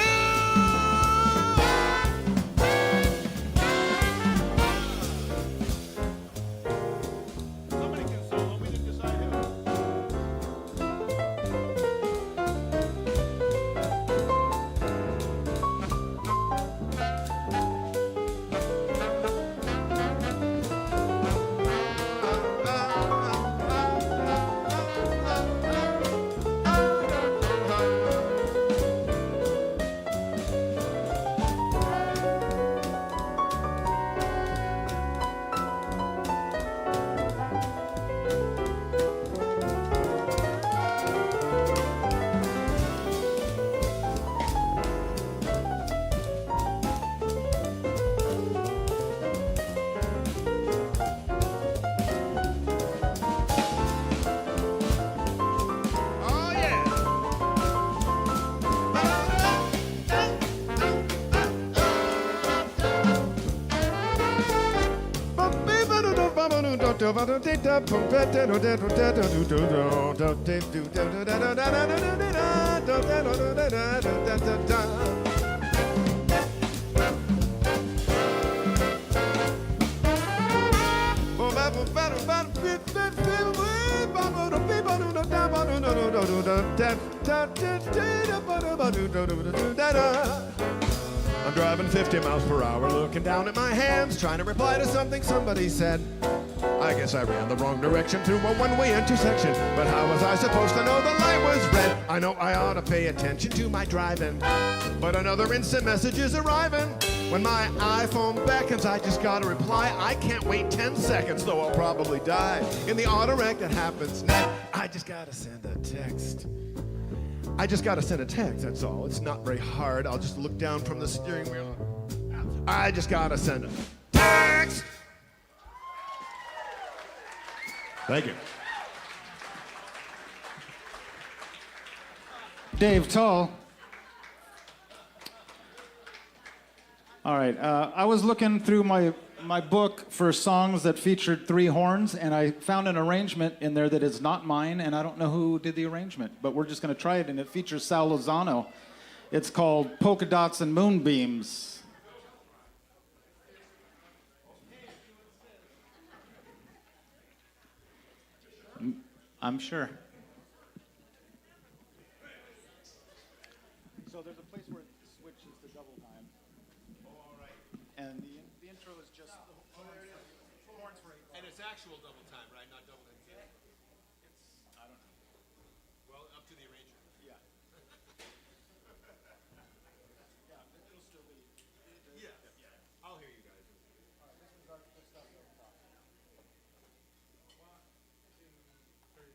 I'm driving 50 miles per hour, looking down at my hands, trying to reply to something somebody said. I guess I ran the wrong direction through a one-way intersection, but how was I supposed to know the light was red? I know I ought to pay attention to my driving, but another instant message is arriving. When my iPhone beckons, I just gotta reply. I can't wait 10 seconds, though I'll probably die. In the auto wreck that happens next, I just gotta send a text. I just gotta send a text, that's all. It's not very hard. I'll just look down from the steering wheel. I just gotta send a text. Thank you. Dave Tull. All right, I was looking through my book for songs that featured 3 horns, and I found an arrangement in there that is not mine, and I don't know who did the arrangement, but we're just gonna try it, and it features Sal Lozano. It's called Polka Dots and Moonbeams. I'm sure. So there's a place where it switches to double time. All right. And the intro is just horns for 8 bars. And it's actual double time, right? Not double time. It's, I don't know. Well, up to the arranger. Yeah. Yeah, it'll still be. Yeah. I'll hear you guys. All right, let's start at the top. 1, 2, 3.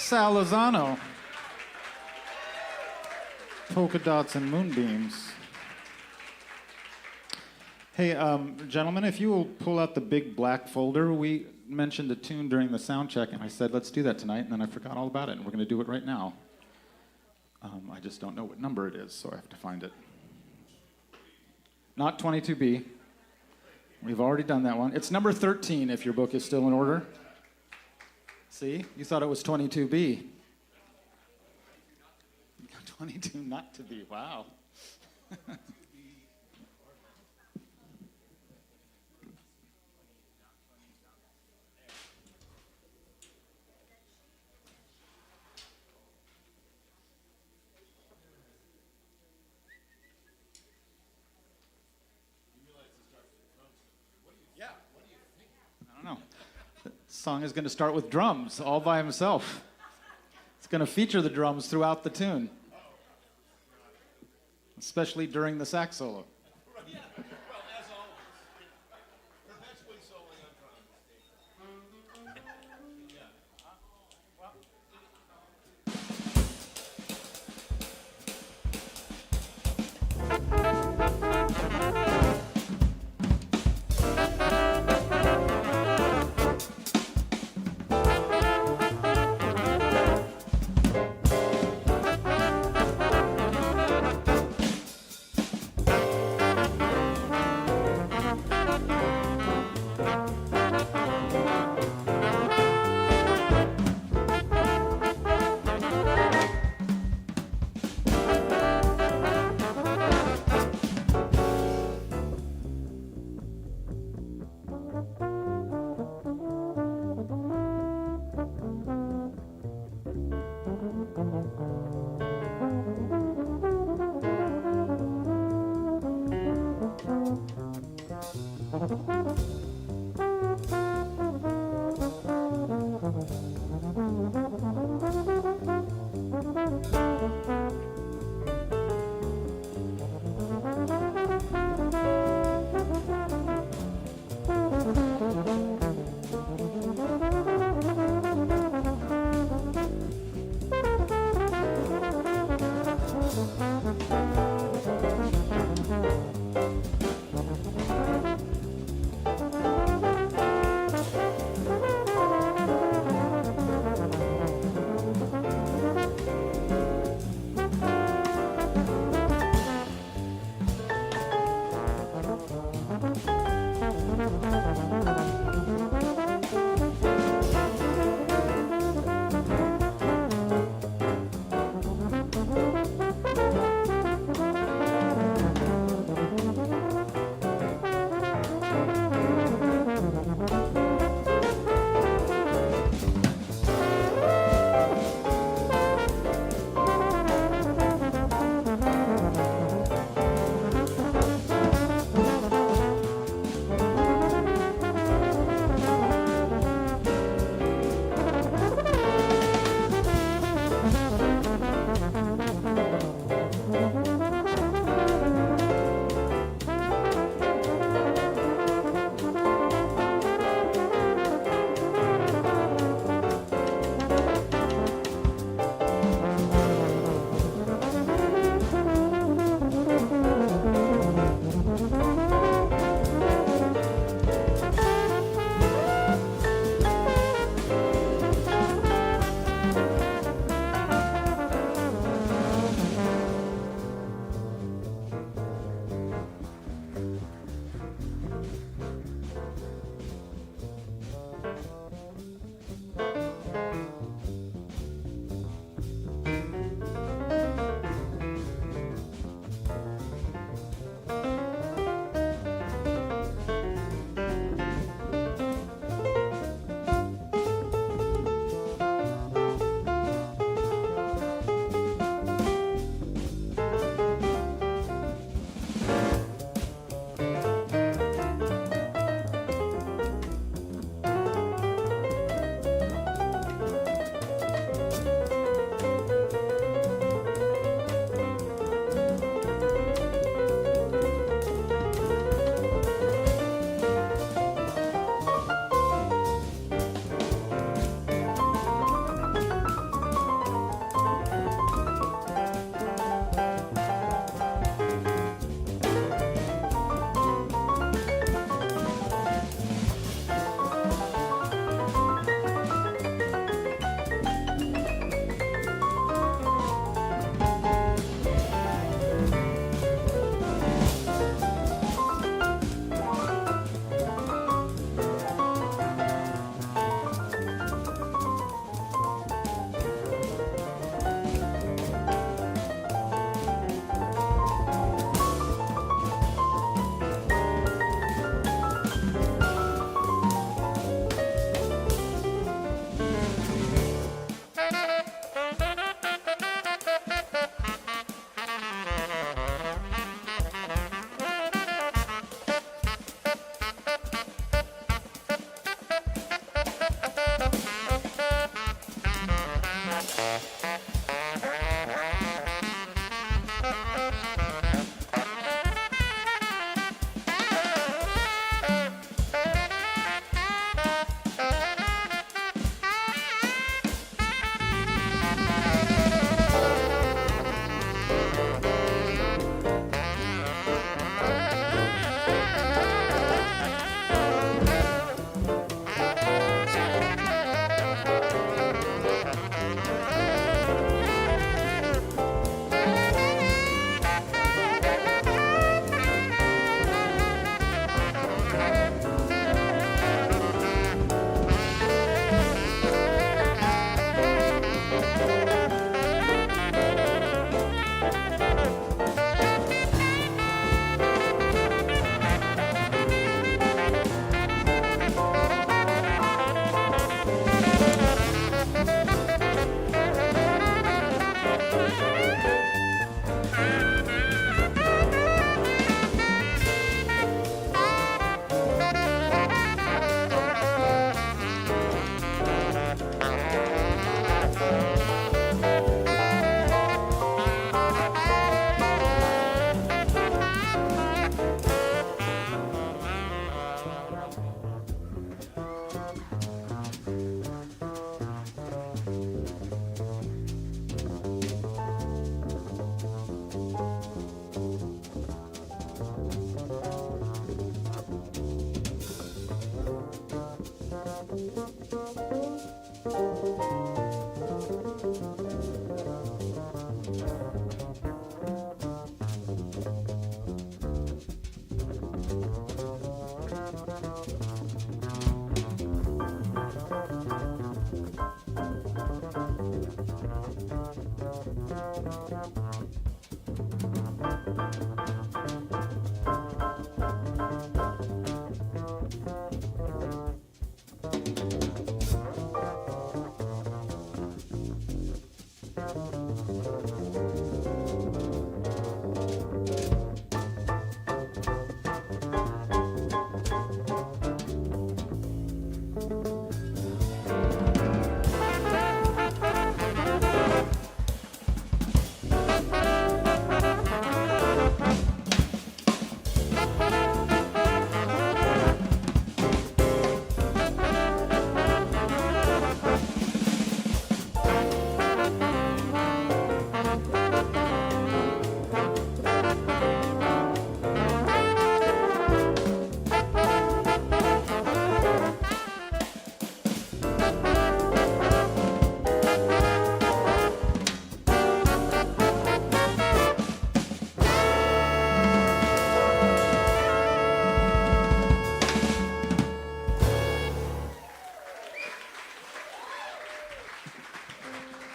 Sal Lozano. Polka dots and moonbeams. Hey, gentlemen, if you will pull out the big black folder, we mentioned a tune during the sound check, and I said, let's do that tonight, and then I forgot all about it, and we're going to do it right now. I just don't know what number it is, so I have to find it. Not 22B. We've already done that one. It's number 13 if your book is still in order. See? You thought it was 22B. 22 not to be. Wow. I don't know. The song is going to start with drums all by himself. It's going to feature the drums throughout the tune, especially during the sax solo.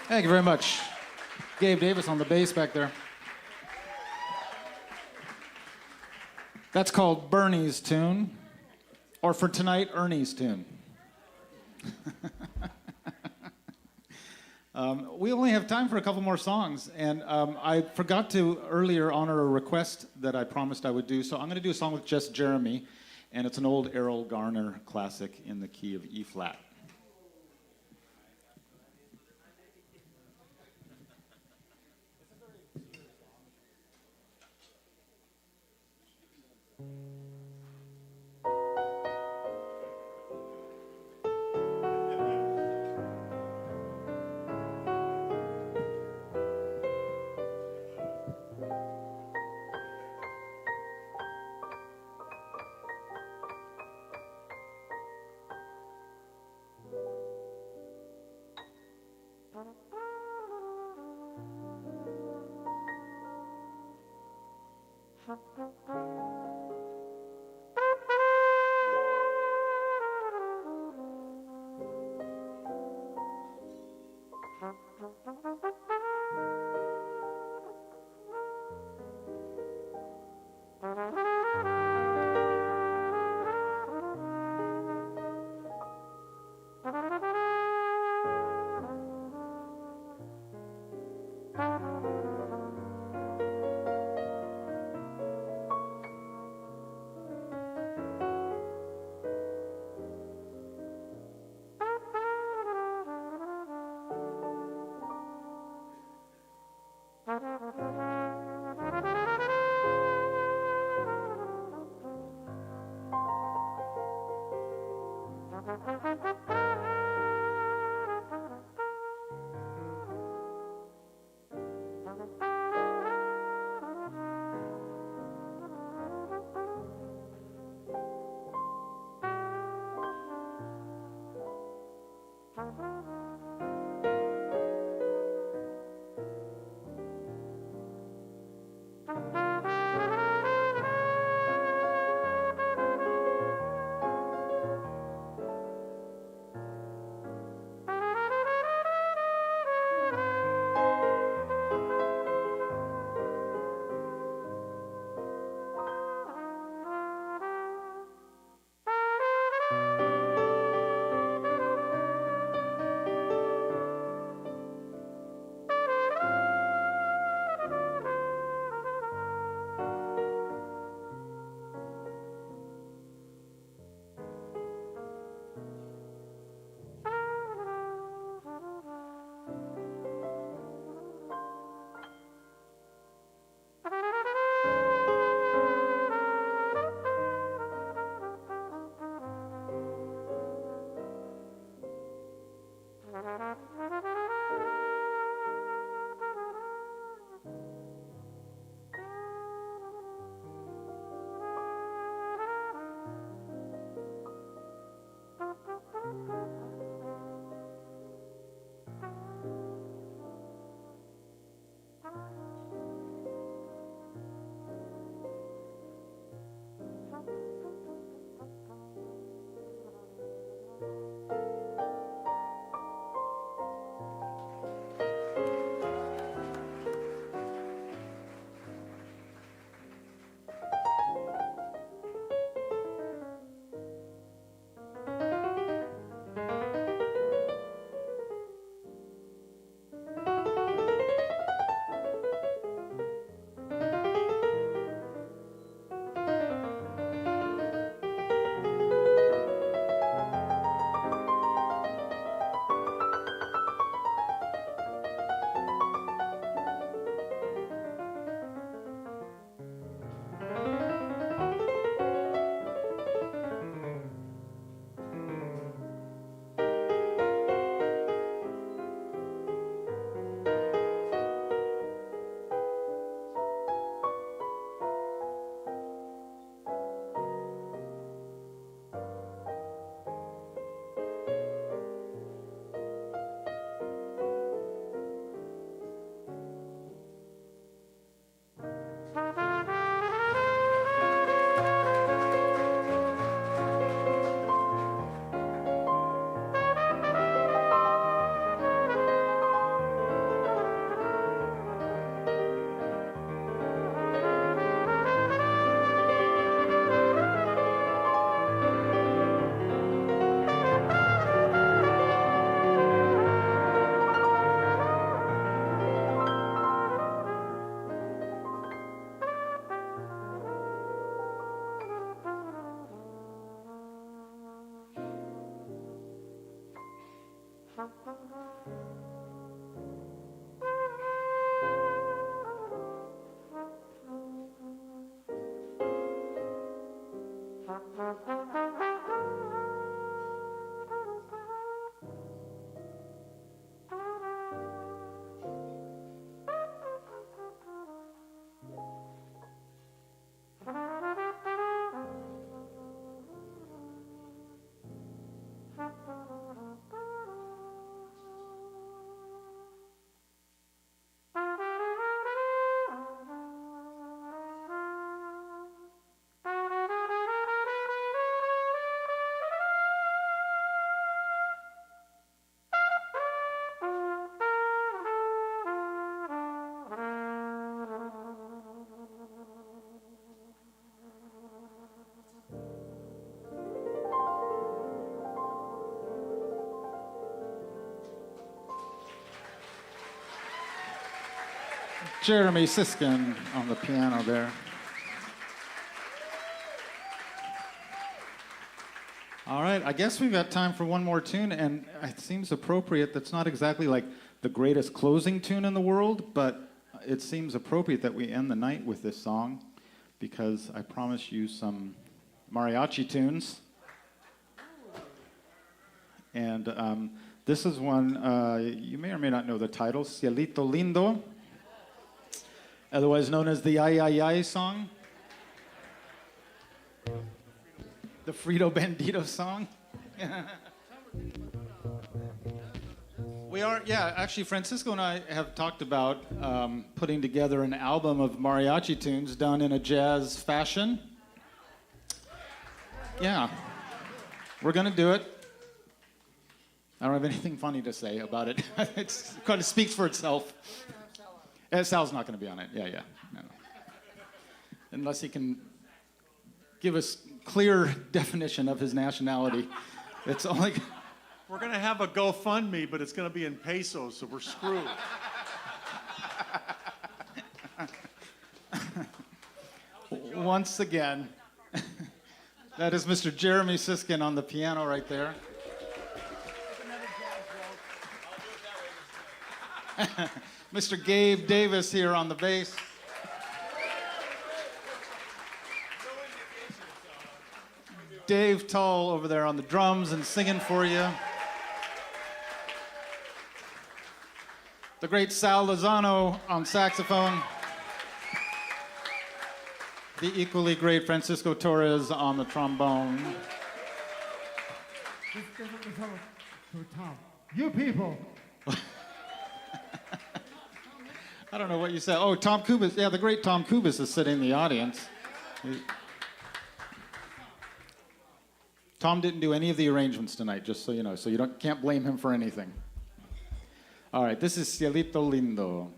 Thank you very much. Gabe Davis on the bass back there. That's called Bernie's tune, or for tonight, Ernie's tune. We only have time for a couple more songs, and I forgot to earlier honor a request that I promised I would do, so I'm going to do a song with just Jeremy, and it's an old Errol Garner classic in the key of E-flat. Jeremy Siskind on the piano there. All right, I guess we've got time for one more tune, and it seems appropriate. That's not exactly like the greatest closing tune in the world, but it seems appropriate that we end the night with this song, because I promised you some mariachi tunes. And this is one, you may or may not know the title, Cielito Lindo, otherwise known as the Ay Ay Ay song. The Frito Bandito song. We are, yeah, actually Francisco and I have talked about putting together an album of mariachi tunes done in a jazz fashion. Yeah, we're gonna do it. I don't have anything funny to say about it. It kind of speaks for itself. Sal's not gonna be on it, yeah, no. Unless he can give us clear definition of his nationality. It's only... We're going to have a GoFundMe, but it's going to be in pesos, so we're screwed. Once again, that is Mr. Jeremy Siskind on the piano right there. Mr. Gabe Davis here on the bass. Dave Tull over there on the drums and singing for you. The great Sal Lozano on saxophone. The equally great Francisco Torres on the trombone. Tom, you people. I don't know what you said. Oh, Tom Kubis. Yeah, the great Tom Kubis is sitting in the audience. Tom didn't do any of the arrangements tonight, just so you know, so you can't blame him for anything. All right, this is Cielito Lindo.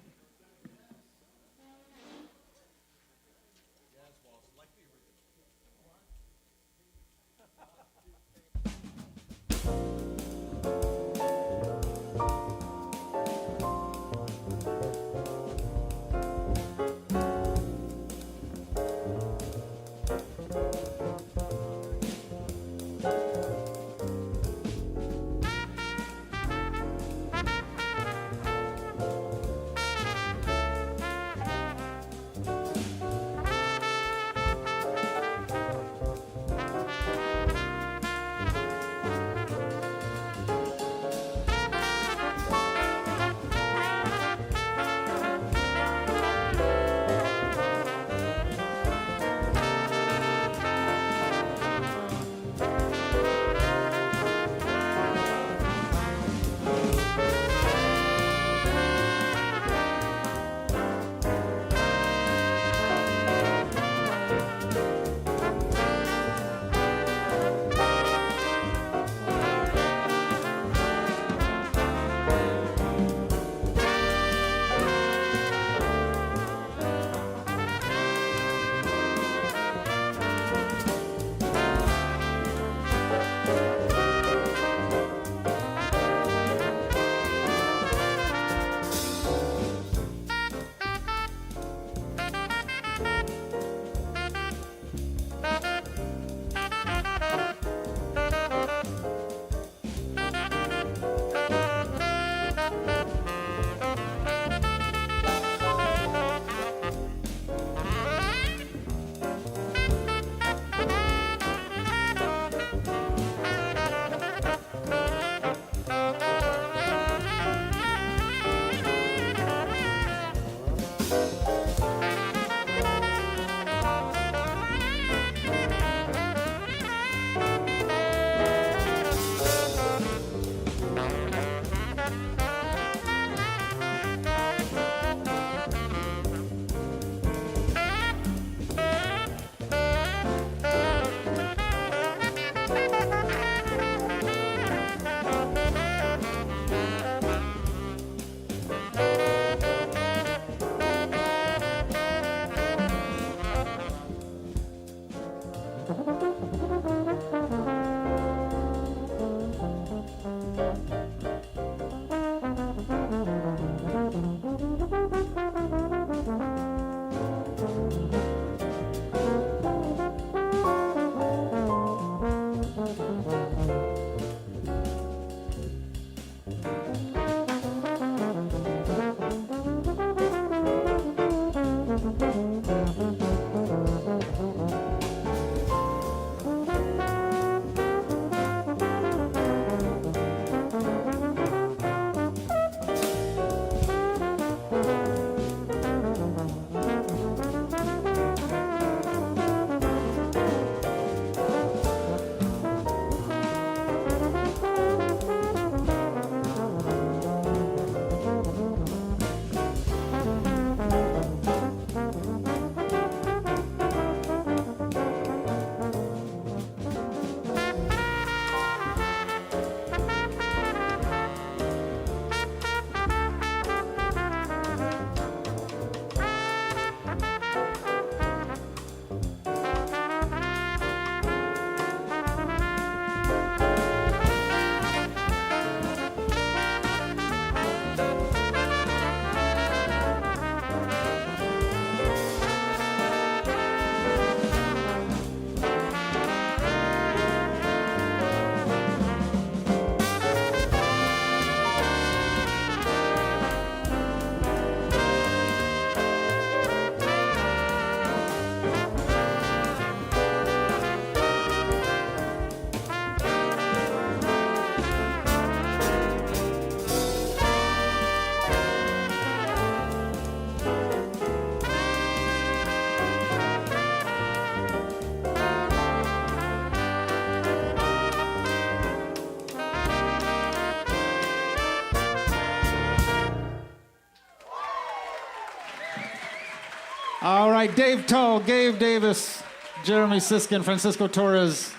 All right, Dave Tull, Gabe Davis, Jeremy Siskind, Francisco Torres,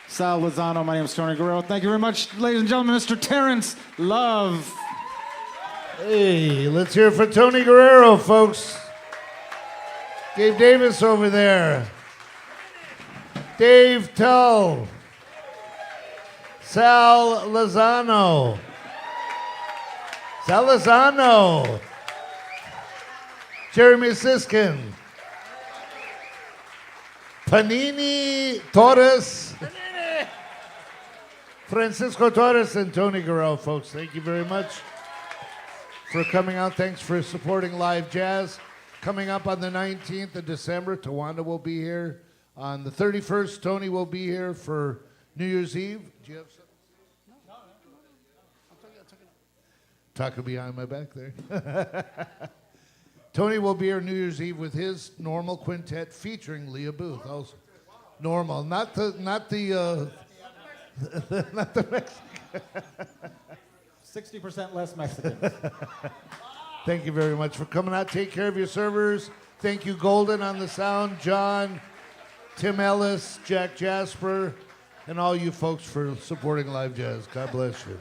Sal Lozano. My name is Tony Guerrero. Thank you very much, ladies and gentlemen. Mr. Terence Love. Hey, let's hear it for Tony Guerrero, folks. Gabe Davis over there. Dave Tull. Sal Lozano. Sal Lozano. Jeremy Siskind. Panini Torres. Francisco Torres and Tony Guerrero, folks. Thank you very much for coming out. Thanks for supporting Live Jazz. Coming up on the 19th of December, Tawanda will be here. On the 31st, Tony will be here for New Year's Eve. Do you have something? No. Talking behind my back there. Tony will be here New Year's Eve with his normal quintet featuring Leah Booth. Also, normal, not the not the Mexican. 60% less Mexicans. Thank you very much for coming out. Take care of your servers. Thank you, Golden, on the sound, John, Tim Ellis, Jack Jasper, and all you folks for supporting Live Jazz. God bless you.